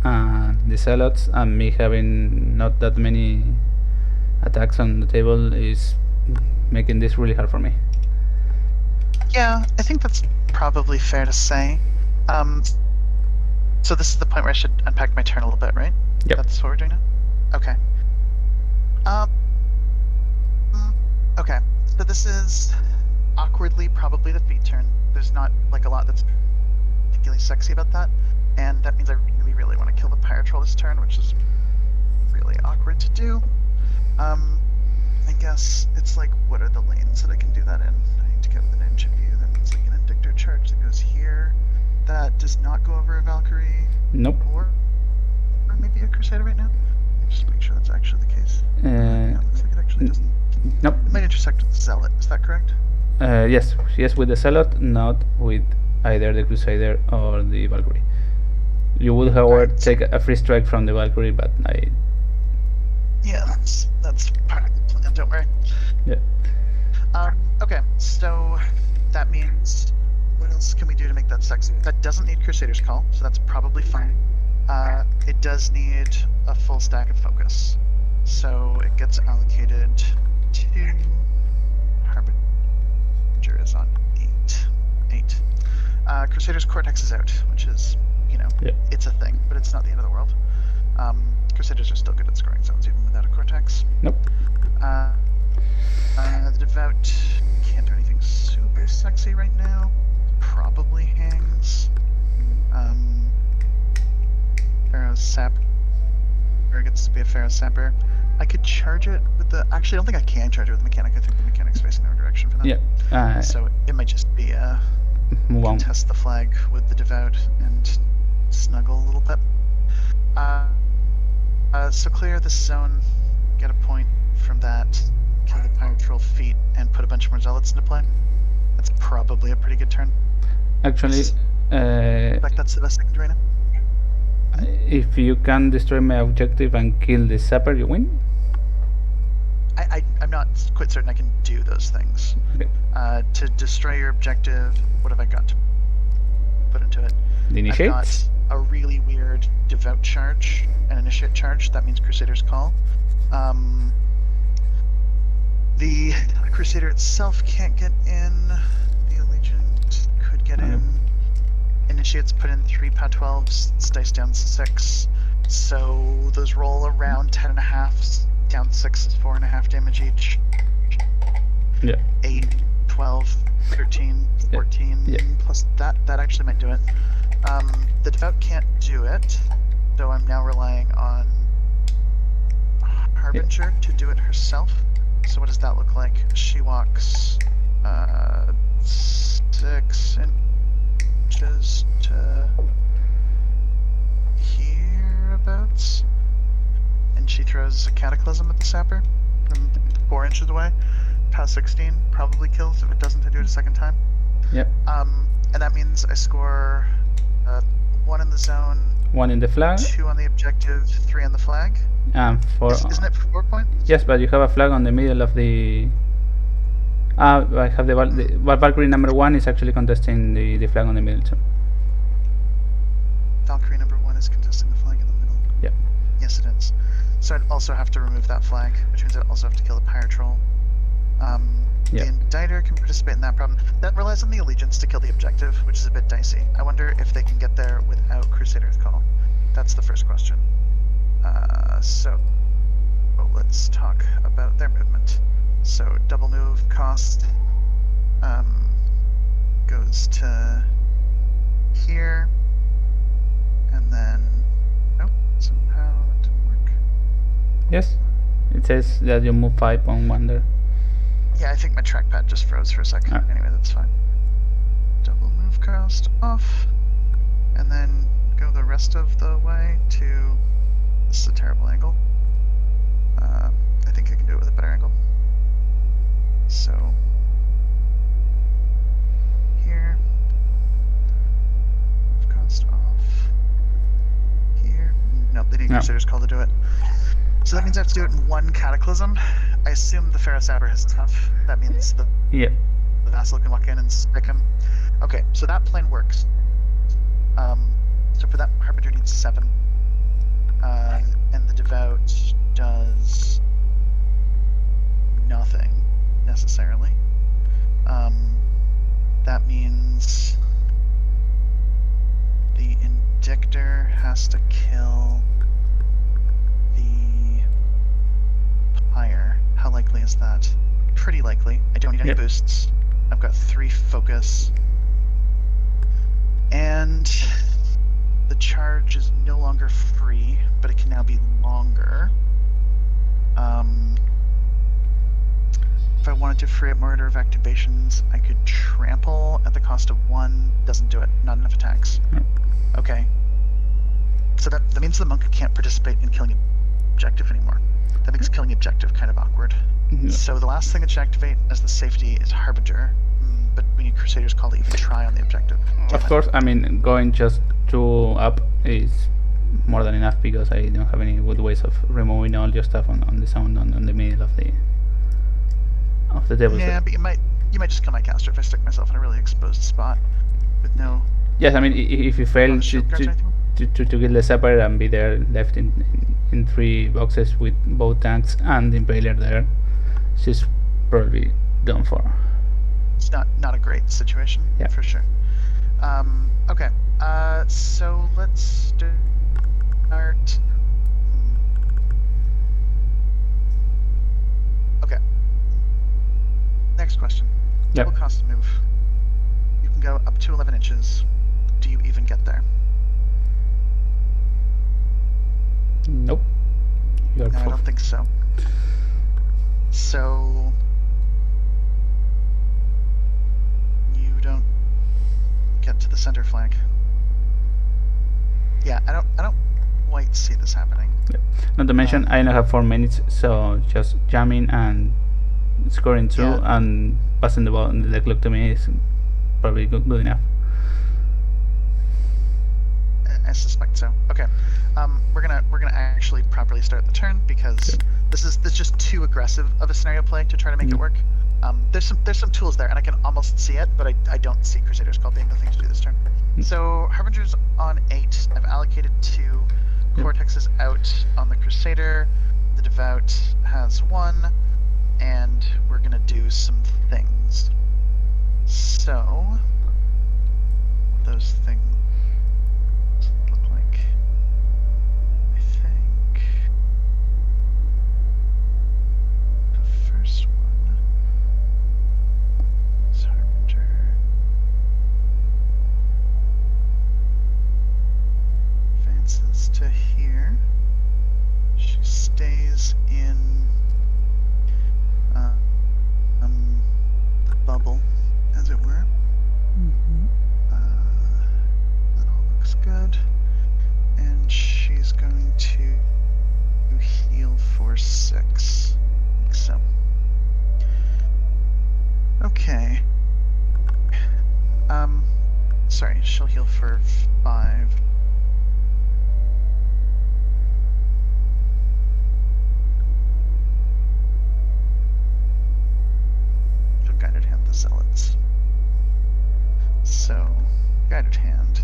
and the Zealots and me having not that many attacks on the table is making this really hard for me. Yeah, I think that's probably fair to say. So this is the point where I should unpack my turn a little bit, right? Yep. That's what we're doing now? Okay. Okay, so this is awkwardly probably the feet turn. There's not like a lot that's particularly sexy about that, and that means I really, really want to kill the pirate troll this turn, which is really awkward to do. I guess it's like, what are the lanes that I can do that in? I need to get within an inch of you. Then it's like an Indictor charge that goes here. That does not go over a Valkyrie. Nope. Or maybe a Crusader right now. Just make sure that's actually the case. Yeah, looks like it actually doesn't. Nope. It might intersect with the Zealot. Is that correct? Yes, with the Zealot, not with either the Crusader or the Valkyrie. You would, however, take a free strike from the Valkyrie, but I... Yeah, that's part of the plan, don't worry. Yeah. Okay, so that means, what else can we do to make that sexy? That doesn't need Crusader's Call, so that's probably fine. It does need a full stack of focus, so it gets allocated to Harbinger is on 8. Crusader's Cortex is out, which is, you know, Yeah. it's a thing, but it's not the end of the world. Crusaders are still good at scoring zones even without a Cortex. Nope. The Devout can't do anything super sexy right now. Probably hangs. Pharaoh's Sap. Or gets to be a Pharaoh's Sapper. I could charge it with the... Actually, I don't think I can charge it with the mechanic. I think the mechanic's facing the wrong direction for that. Yeah. So it might just be Move on. contest the flag with the Devout and snuggle a little bit. So clear this zone, get a point from that, kill the pirate troll feet, and put a bunch more zealots into play. That's probably a pretty good turn. Actually, In fact, that's the best I can do right now. if you can destroy my objective and kill the Sapper, you win? I'm not quite certain I can do those things. Okay. To destroy your objective, what have I got to put into it? The I've initiate? got a really weird Devout charge, an Initiate charge. That means Crusader's Call. The Crusader itself can't get in. The Allegiant could get in. Initiates put in 3 POW12s. It's dice down 6. So those roll around 10.5. Down 6 is 4.5 damage each. Yeah. 8, 12, 13, 14. Yeah. Plus that actually might do it. The Devout can't do it, though I'm now relying on Harbinger to do it herself. So what does that look like? She walks 6 inches to hereabouts, and she throws a cataclysm at the sapper from 4 inches away. Past 16 probably kills. If it doesn't, I do it a second time. Yep. And that means I score 1 in the zone, 1 in the flag. 2 on the objective, 3 on the flag. And 4. Isn't it 4 points? Yes, but you have a flag on the middle of the. I have the Valkyrie number 1 is actually contesting the flag on the middle too. Valkyrie number 1 is contesting the flag in the middle. Yep. Yes, it is. So I'd also have to remove that flag, which means I'd also have to kill the Pyre Troll. The Inditer can participate in that problem. That relies on the Allegiance to kill the objective, which is a bit dicey. I wonder if they can get there without Crusader's Call. That's the first question. So let's talk about their movement. So double move cost goes to here, and then nope, somehow it didn't work. Yes, it says that you move 5 on 1 there. Yeah, I think my trackpad just froze for a second. Ah. Anyway, that's fine. Double move cost off, and then go the rest of the way to. This is a terrible angle. I think I can do it with a better angle. So here, move cost off. Here, nope, they need Crusader's Call to do it. So that means I have to do it in 1 Cataclysm. I assume the Pharaoh Saber has tough. That means the Vassal can walk in and stick him. Okay, so that plan works. So for that, Harbinger needs 7. And the Devout does nothing, necessarily. That means the Indictor has to kill the Pyre. How likely is that? Pretty likely. I don't need any boosts. I've got 3 focus. And the charge is no longer free, but it can now be longer. If I wanted to free up more order of activations, I could trample at the cost of 1. Doesn't do it. Not enough attacks. Okay. So that means the monk can't participate in killing objective anymore. That makes killing objective kind of awkward. So the last thing that should activate as the safety is Harbinger, but we need Crusader's Call to even try on the objective. Of course, I mean, going just 2 up is more than enough because I don't have any good ways of removing all your stuff on the sound on the middle of the table. Yeah, but you might just kill my caster if I stick myself in a really exposed spot with no. Yes, I mean, if you fail to kill the Sapper and be there left in 3 boxes with both tanks and the Impaler there, she's probably done for. It's not a great situation, for sure. Okay, so let's start. Okay. Next question. Double cost to move. You can go up to 11 inches. Do you even get there? Nope. No, I don't think so. So you don't get to the center flank. Yeah, I don't quite see this happening. Not to mention, I only have 4 minutes, so just jamming and scoring 2 and passing the ball in the clock to me is probably good enough. I suspect so. Okay, we're gonna actually properly start the turn because this is just too aggressive of a scenario play to try to make it work. There's some tools there, and I can almost see it, but I don't see Crusader's Call being the thing to do this turn. So Harbinger's on 8. I've allocated 2. Cortex is out on the Crusader. The Devout has 1, and we're gonna do some things. So those things look like, I think the first one is Harbinger. Advances to here. She stays in to heal for 6. Like so. Okay. Sorry, she'll heal for 5. She'll guided hand the zealots. So, guided hand.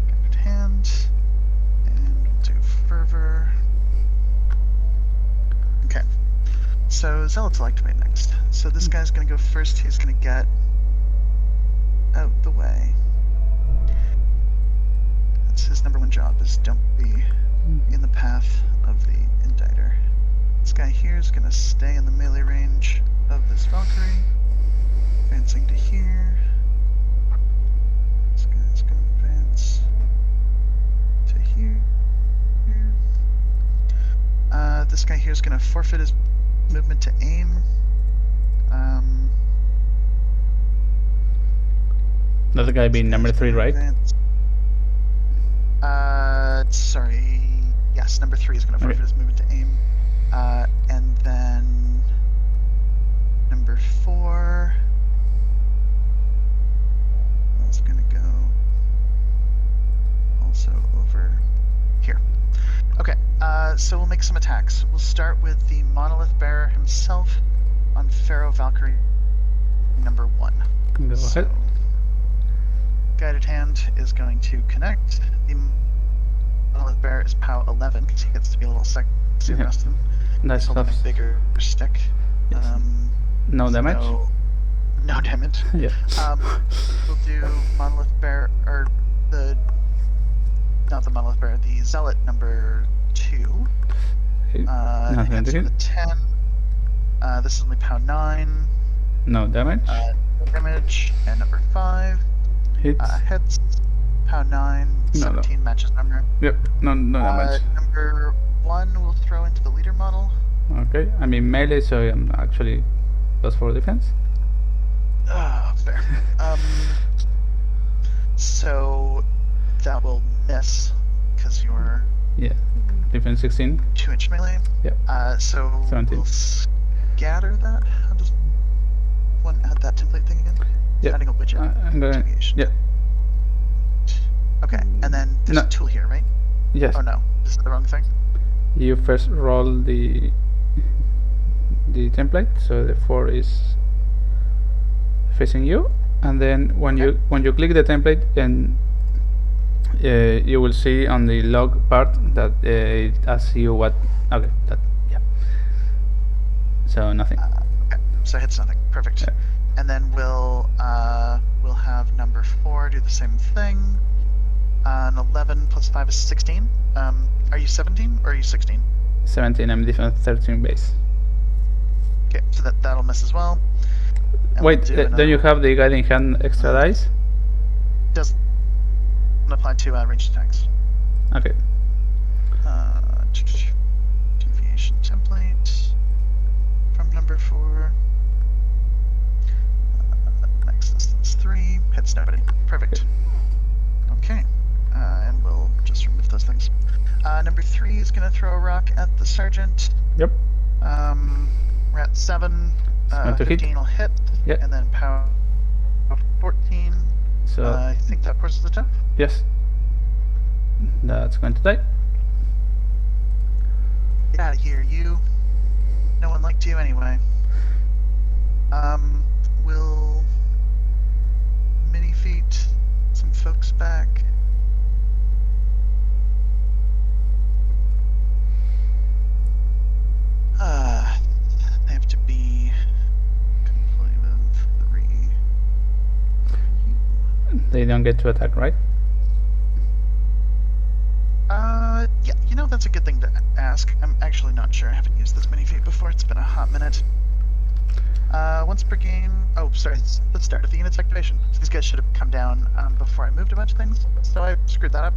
Guided hand. And we'll do fervor. Okay. So, zealots will activate next. So this guy's gonna go first. He's gonna get out the way. That's his number 1 job, is don't be in the path of the inditer. This guy here is gonna stay in the melee range of this Valkyrie. Advancing to here. This guy's gonna advance to here. This guy here is gonna forfeit his movement to aim. Another guy being number 3, right? Sorry. Yes, number 3 is going to forfeit his movement to aim. And then number 4 is going to go also over here. Okay, so we'll make some attacks. We'll start with the Monolith Bearer himself on Pharaoh Valkyrie number 1. Go ahead. Guided hand is going to connect. The Monolith Bearer is POW 11 because he gets to be a little sexy the rest of them. Nice Holding stuff. a bigger stick. Yes. No damage? No damage. Yeah. We'll do Monolith Bearer, or not the Monolith Bearer, the Zealot number 2. Okay. Nothing Hands to with hit. a 10. This is only POW 9. No damage. No damage. And number 5. Hits. Hits. POW 9. No, 17 matches number. Yep. No damage. Number 1 we'll throw into the leader model. Okay. I mean melee, so I'm actually plus 4 defense. Fair. So that will miss because you're Yeah. Defense 16. 2-inch melee. Yep. So 17. we'll scatter that. How does one add that template thing again? Yep. Adding a widget. I'm going. Deviation. Yep. Okay, and then there's No. a tool here, right? Yes. Oh no, this is the wrong thing. You first roll the template, so the 4 is facing you, and then when you click the template, and you will see on the log part that it asks you what. Okay, that yeah. So nothing. Okay, so it hits nothing. Perfect. Yeah. And then we'll have number 4 do the same thing. An 11 plus 5 is 16. Are you 17 or are you 16? 17. I'm defense 13 base. Okay, so that'll miss as well. And Wait, we'll do don't you another- have the guiding hand extra dice? Doesn't apply to ranged attacks. Okay. Deviation template from number 4. Max distance 3. Hits nobody. Perfect. Okay. And we'll just remove those things. Number 3 is going to throw a rock at the sergeant. Yep. We're at 7. going to hit. 15 will hit. Yep. And then power 14. So I think that forces the tough. yes, that's going to die. Get out of here, you. No one liked you anyway. We'll mini feet some folks back. They have to be complete with 3. They don't get to attack, right? Yeah, you know, that's a good thing to ask. I'm actually not sure. I haven't used this mini feat before. It's been a hot minute. Once per game. Oh, sorry. Let's start at the unit's activation. So these guys should have come down before I moved a bunch of things. So I screwed that up.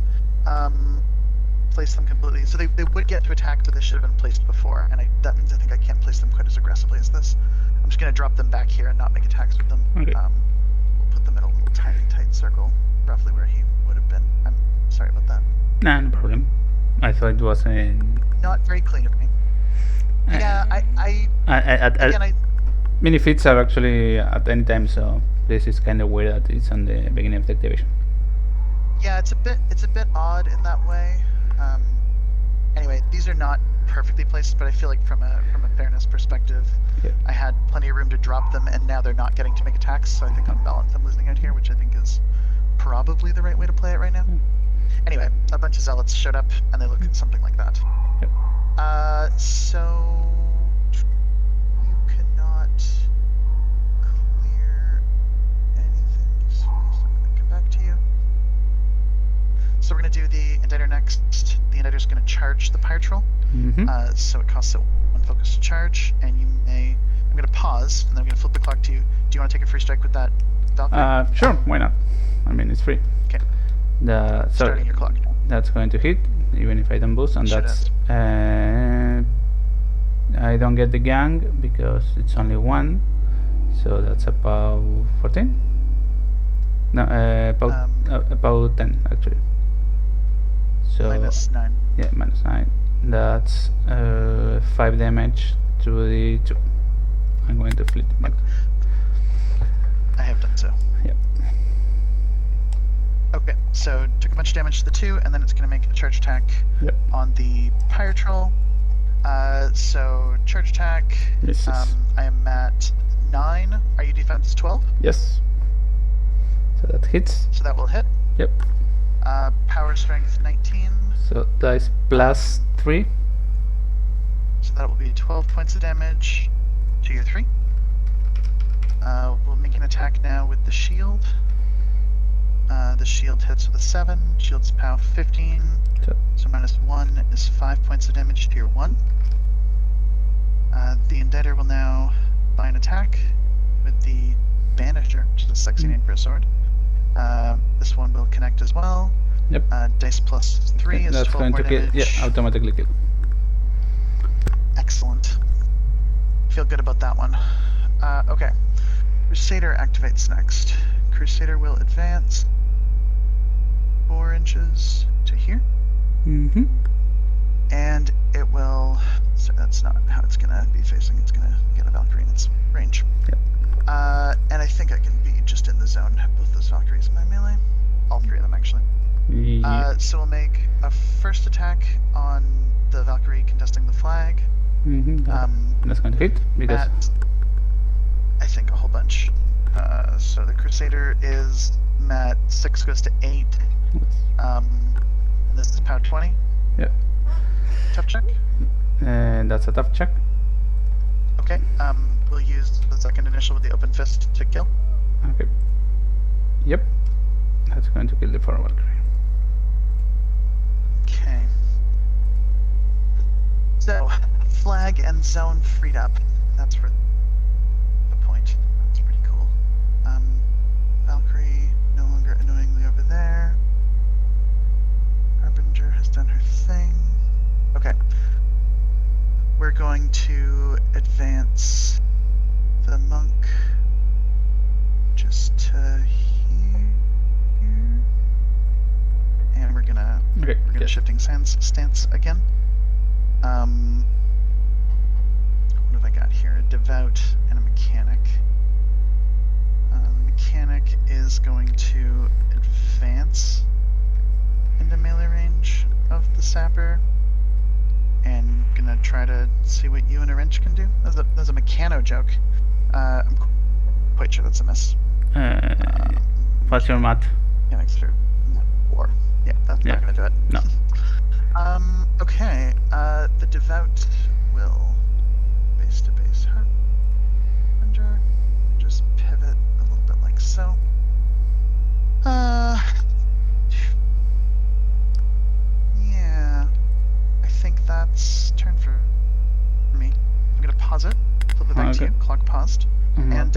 Place them completely. So they would get to attack, but they should have been placed before. And that means I think I can't place them quite as aggressively as this. I'm just going to drop them back here and not make attacks with them. Okay. We'll put them at a little tiny tight circle, roughly where he would have been. I'm sorry about that. Nah, no problem. I thought it was Not very clean of me. Yeah, mini feeds are actually at any time, so this is kind of weird that it's on the beginning of the activation. Yeah, it's a bit odd in that way. Anyway, these are not perfectly placed, but I feel like from a fairness perspective, Yeah. I had plenty of room to drop them, and now they're not getting to make attacks. So I think on balance, I'm losing out here, which I think is probably the right way to play it right now. Anyway, a bunch of zealots showed up, and they look something like that. Yep. So you cannot clear anything. So I'm going to come back to you. So we're going to do the Inditer next. The Inditer is going to charge the Pyre Troll. So it costs it 1 focus to charge, and you may... I'm going to pause, and then I'm going to flip the clock to you. Do you want to take a free strike with that Valkyrie? Sure, why not? I mean, it's free. Okay. Sorry, Starting your clock. that's going to hit, even if I don't boost, and that's... I don't get the gang, because it's only 1, so that's about 14? No, about 10, actually. So -9. yeah, -9. That's 5 damage to the 2. I'm going to flip it back. I have done so. Yep. Okay, so took a bunch of damage to the 2, and then it's going to make a charge attack Yep. on the Pyre Troll. So charge attack. This is I am at 9. Are you defense 12? yes. So that hits. So that will hit. Yep. Power strength 19. So dice plus 3. So that will be 12 points of damage to your 3. We'll make an attack now with the shield. The shield hits with a 7. Shield's POW 15. So -1 is 5 points of damage to your 1. The Inditer will now buy an attack with the Banisher, which is a sexy name for a sword. This one will connect as well. Yep. Dice plus 3 is That's 12 going more to kill. damage. Yeah, automatically kill. Excellent. Feel good about that one. Okay. Crusader activates next. Crusader will advance 4 inches to here. And it will... So that's not how it's going to be facing. It's going to get a Valkyrie in its range. Yep. And I think I can be just in the zone. Have both those Valkyries in my melee. All 3 of them, actually. Yeah. So we'll make a first attack on the Valkyrie contesting the flag. That's going to hit because At, I think a whole bunch. So the Crusader is at 6 goes to 8. And this is POW 20. yeah, Tough check. that's a tough check. Okay. We'll use the second initial with the open fist to kill. Okay. Yep. That's going to kill the forward Valkyrie. Okay. So, flag and zone freed up. That's for the point. That's pretty cool. Valkyrie no longer annoyingly over there. Harbinger has done her thing. Okay. We're going to advance the monk just to here. And we're gonna shifting stance again. What have I got here? A devout and a mechanic. Mechanic is going to advance into melee range of the sapper, and gonna try to see what you and a wrench can do. There's a mechano joke. I'm quite sure that's a miss. What's your math? Mechanics are 4. Yeah, that's not gonna do it. No. Okay. The devout will base to base Harbinger. Just pivot a little bit like so. Yeah. I think that's turn for me. I'm gonna pause it. Flip it back to you. Clock paused. And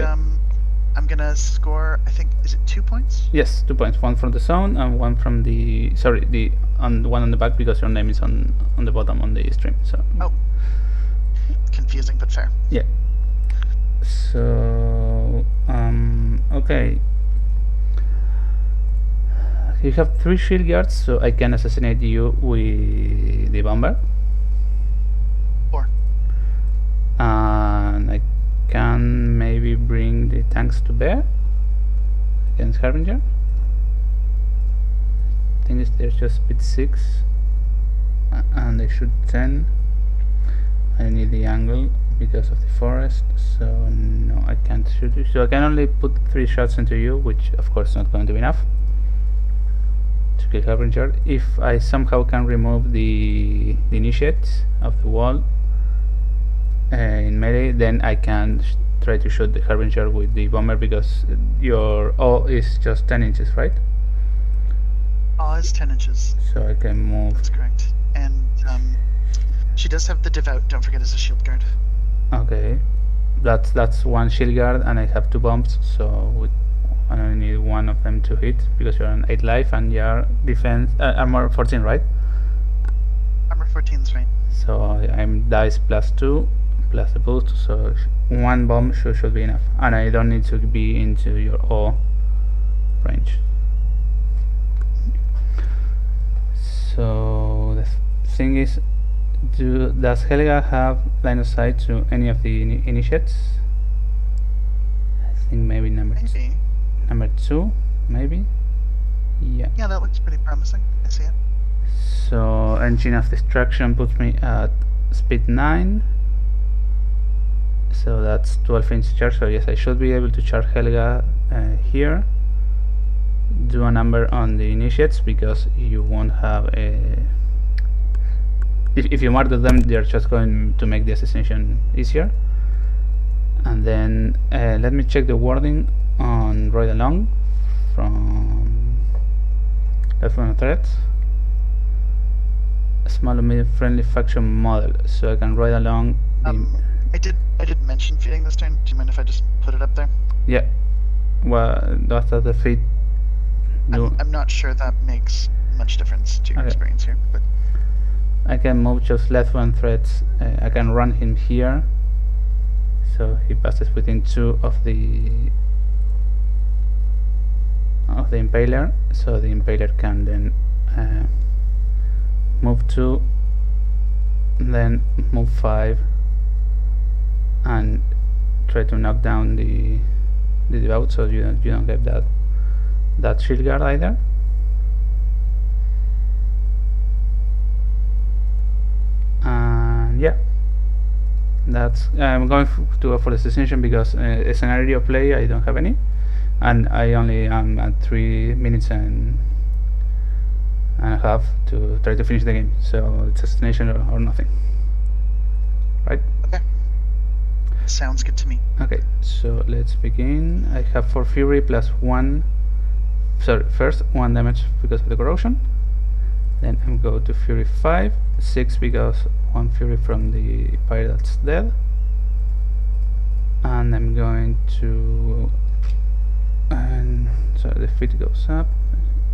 I'm gonna score. I think is it 2 points? Yes, 2 points. One from the zone and one from the one on the back because your name is on the bottom on the stream. So. Oh. Confusing but fair. Yeah. So okay. You have 3 shield guards, so I can assassinate you with the bomber. 4. And I can maybe bring the tanks to bear against Harbinger. I think there's just speed 6 and they shoot 10. I need the angle because of the forest, so no, I can't shoot you. So I can only put 3 shots into you, which of course is not going to be enough to kill Harbinger. If I somehow can remove the initiates of the wall in melee, then I can try to shoot the Harbinger with the bomber, because your O is just 10 inches, right? O is 10 inches. So I can move. That's correct. And she does have the devout, don't forget, as a shield guard. Okay, that's 1 shield guard, and I have 2 bombs, so I only need 1 of them to hit, because you're on 8 life and you're defense armor 14, right? Armor 14 is right. So I'm dice plus 2 plus the boost, so 1 bomb should be enough, and I don't need to be into your O range. So the thing is, does Helga have line of sight to any of the initiates? I think maybe number 2, maybe. Yeah. Yeah, that looks pretty promising. I see it. So engine of destruction puts me at speed 9. So that's 12 inch charge. So yes, I should be able to charge Helga here. Do a number on the initiates, because you won't have a. If you murder them, they're just going to make the assassination easier. And then let me check the wording on Ride Along from F1 Threats. Small and medium friendly faction model, so I can ride along. I did mention feeding this turn. Do you mind if I just put it up there? Yeah. Well, after the feed. I'm not sure that makes much difference to your experience here, but I can move just left 1 threats. I can run him here, so he passes within 2 of the impaler. So the impaler can then move 2, then move 5, and try to knock down the devout, so you don't get that shield guard either. And yeah, that's I'm going to go for the assassination, because a scenario play I don't have any, and I only am at 3 minutes and a half to try to finish the game, so it's assassination or nothing, right? Okay, sounds good to me. Okay, so let's begin. I have 4 fury plus 1. Sorry, first 1 damage because of the corrosion. Then I'm going to fury 5, 6 because 1 fury from the pirate that's dead. And I'm going to. So the feet goes up.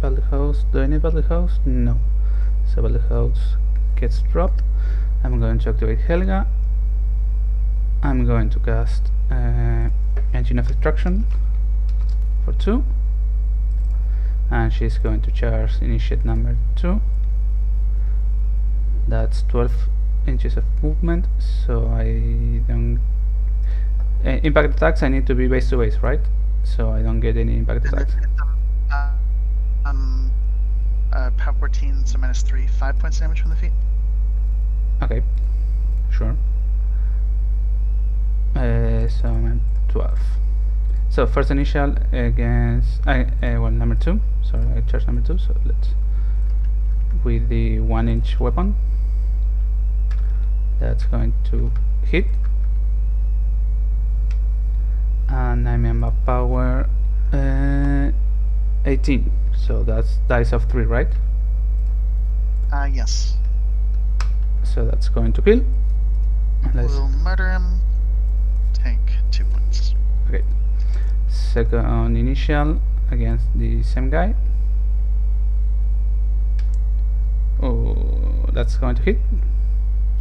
Battle host. Do I need battle host? No. So battle host gets dropped. I'm going to activate Helga. I'm going to cast Engine of Destruction for 2, and she's going to charge initiate number 2. That's 12 inches of movement, so I don't impact attacks. I need to be base to base, right? So I don't get any impact attacks. Power 14, so -3, 5 points damage from the feet. Okay, sure. So I'm at 12. So first initial against well, number 2. Sorry, I charged number 2. So let's with the 1-inch weapon. That's going to hit, and I'm in my power 18. So that's dice of 3, right? Yes. So that's going to kill. We'll murder him. Take 2 points. Okay. Second initial against the same guy. Oh, that's going to hit,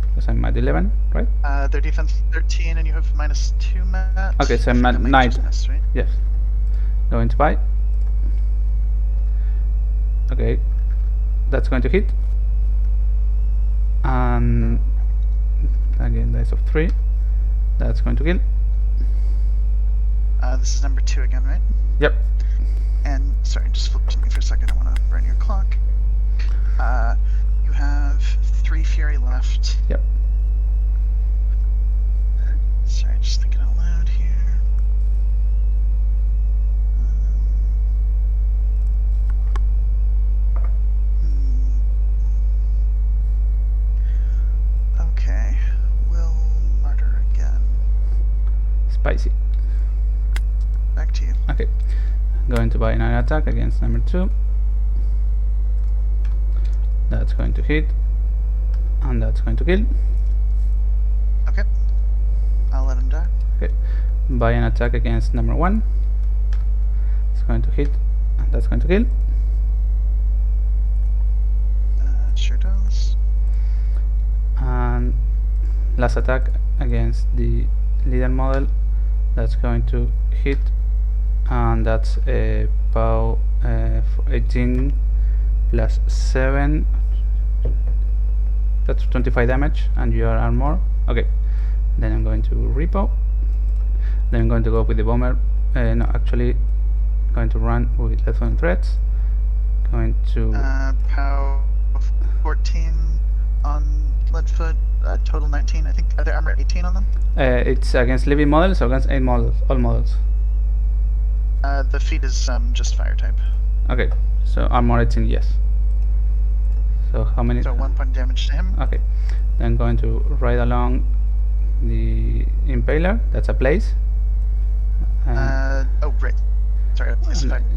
because I'm at 11, right? Their defense 13, and you have -2, Matt. Okay, so I'm at 9. Miss, right? Yes. Going to buy. Okay, that's going to hit. And again, dice of 3. That's going to kill. This is number 2 again, right? Yep. And sorry, just flip to me for a second. I want to burn your clock. You have 3 fury left. Yep. Sorry, just thinking out loud here. Okay, we'll martyr again. Spicy. Back to you. Okay, going to buy another attack against number 2. That's going to hit, and that's going to kill. Okay, I'll let him die. Okay, buy an attack against number 1. It's going to hit, and that's going to kill. Sure does. And last attack against the leader model. That's going to hit, and that's a POW 18 plus 7. That's 25 damage, and you are armor. Okay, then I'm going to repo. Then I'm going to go with the bomber. No, actually, going to run with left-hand threats. Going to POW 14 on Leadfoot, total 19. I think, are there armor 18 on them? it's against living models or against 8 models, all models. The feat is just fire type. Okay, so armor 18, yes. So how many? So 1 point damage to him. Okay, then going to ride along the impaler. That's a place. Oh, right. Sorry,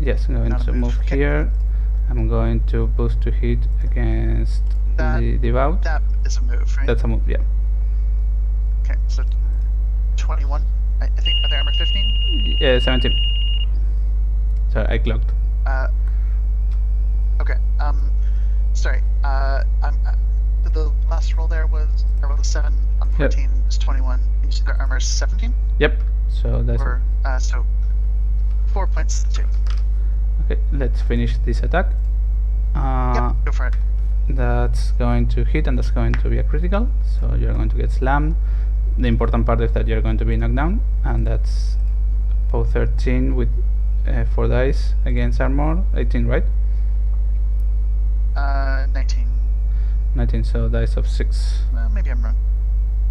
yes, I'm going to move Okay. here. I'm going to boost to hit against the devout. That is a move, right? That's a move, yeah. Okay, so 21. I think, are there armor 15? Yeah, 17. Sorry, I clocked. Okay, sorry, the last roll there was, I rolled a 7 on 14 is 21. And you said their armor is 17? Yep, so that's Or, so 4 points to 2. okay. Let's finish this attack. Yep, go for it. That's going to hit, and that's going to be a critical, so you're going to get slammed. The important part is that you're going to be knocked down, and that's both 13 with 4 dice against armor, 18, right? 19. 19, so dice of 6. Well, maybe I'm wrong.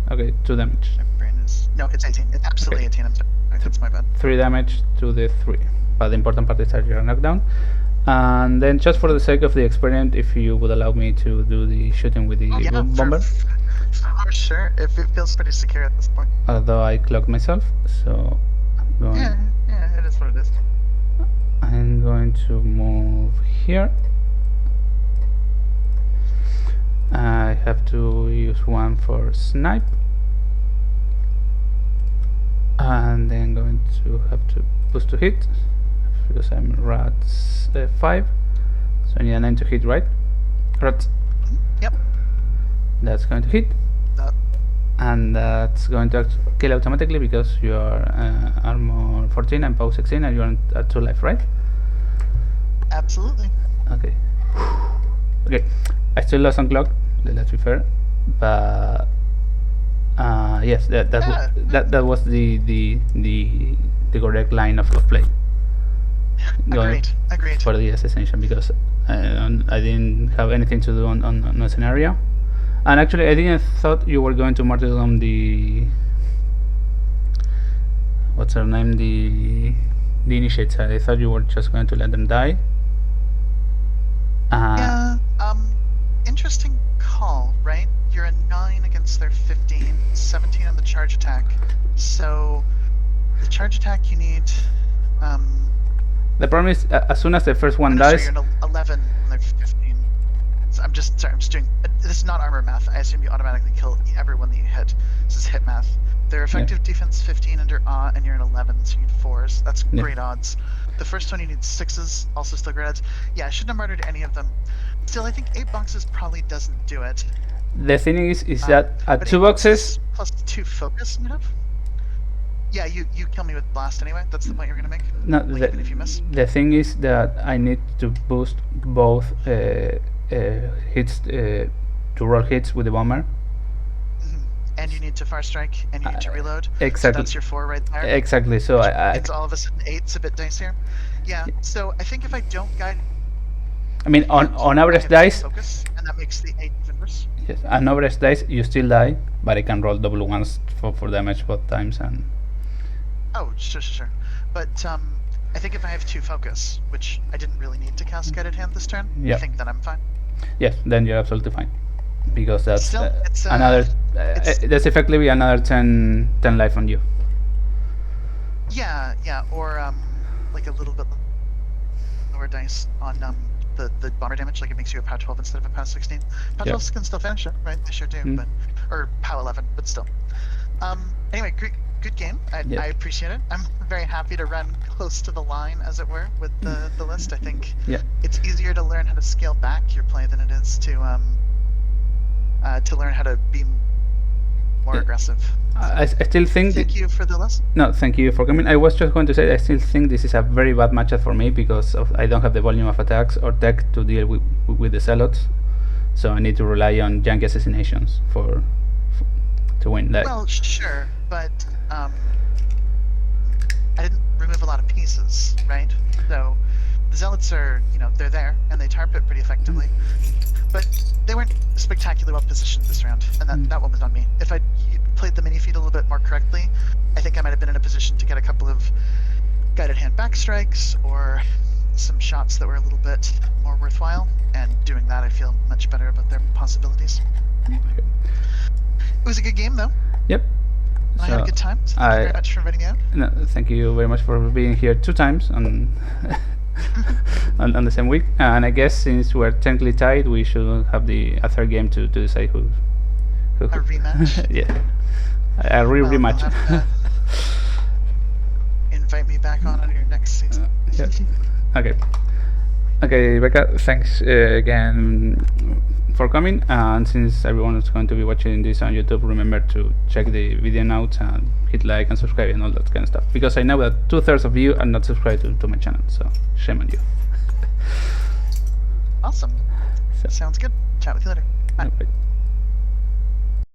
Okay, 2 damage. My brain is... No, it's 18. It's absolutely Okay. 18. I'm sorry. That's my bad. 3 damage to the 3. But the important part is that you're knocked down. And then, just for the sake of the experiment, if you would allow me to do the shooting with the bomber. For sure. If it feels pretty secure at this point. Although I clocked myself, so I'm going. Yeah, it is what it is. I'm going to move here. I have to use 1 for snipe, and then going to have to boost to hit because I'm rat 5, so I need a 9 to hit, right? Rat. Yep. That's going to hit, and that's going to kill automatically because you are armor 14 and POW 16, and you're at 2 life, right? Absolutely. Okay. Okay, I still lost on clock. Let's be fair, but yes, that was the correct line of play. Agreed. For the assassination, because I didn't have anything to do on a scenario, and actually I didn't thought you were going to martyrdom the what's her name, the initiates. I thought you were just going to let them die. Yeah. Interesting call, right? You're a 9 against their 15, 17 on the charge attack. So the charge attack you need. The problem is, as soon as the first one dies. You're an 11 on their 15. So I'm just doing. This is not armor math. I assume you automatically kill everyone that you hit. This is hit math. Their effective defense 15 under awe, and you're an 11, so you need 4s. That's great odds. The first one you need 6s, also still great odds. Yeah, I shouldn't have murdered any of them. Still, I think 8 boxes probably doesn't do it. The thing is that at 2 boxes plus 2 focus might have. Yeah, you kill me with blast anyway. That's the point you're gonna make. No, Like, even if you miss. the thing is that I need to boost both hits to roll hits with the bomber. And you need to far strike, and you need to reload. Exactly. So that's your 4 right there. Exactly. So It's all of a sudden 8's a bit dicier. Yeah. So I think if I don't guide. I mean, on I average have dice. Focus, and that makes the 8 even worse. Yes, on average dice you still die, but I can roll double ones for damage both times and. Oh, sure. But I think if I have 2 focus, which I didn't really need to cast guided hand this turn, Yeah. I think that I'm fine. Yes, then you're absolutely fine, because that's Still, it's, another. it's- That's effectively another 10 life on you. Yeah, or like a little bit lower dice on the bomber damage. Like it makes you a POW 12 instead of a POW 16. POW 12 can still finish it, right? They sure do, but or POW 11, but still. Anyway, good game. I appreciate it. I'm very happy to run close to the line, as it were, with the list. I think it's easier to learn how to scale back your play than it is to learn how to be more aggressive. I still think. Thank you for the lesson. No, thank you for coming. I was just going to say I still think this is a very bad matchup for me because I don't have the volume of attacks or tech to deal with the zealots, so I need to rely on janky assassinations to win. Like, Well, sure, but I didn't remove a lot of pieces, right? So the zealots are, they're there and they tarp it pretty effectively, but they weren't spectacularly well positioned this round, and that one was on me. If I played the mini feed a little bit more correctly, I think I might have been in a position to get a couple of guided hand back strikes or some shots that were a little bit more worthwhile, and doing that I feel much better about their possibilities. Okay. It was a good game though. Yep. And I had a good time, so thank you very much for inviting me out. No, thank you very much for being here 2 times on on the same week. And I guess since we're technically tied, we should have a third game to decide who. A rematch. Yeah, a rematch. You'll have to invite me back on your next season. Yeah. Okay, Rebecca, thanks again for coming. And since everyone is going to be watching this on YouTube, remember to check the video notes and hit like and subscribe and all that kind of stuff. Because I know that 2/3 of you are not subscribed to my channel, so shame on you. Awesome. So. Sounds good. Chat with you later. Bye. Okay.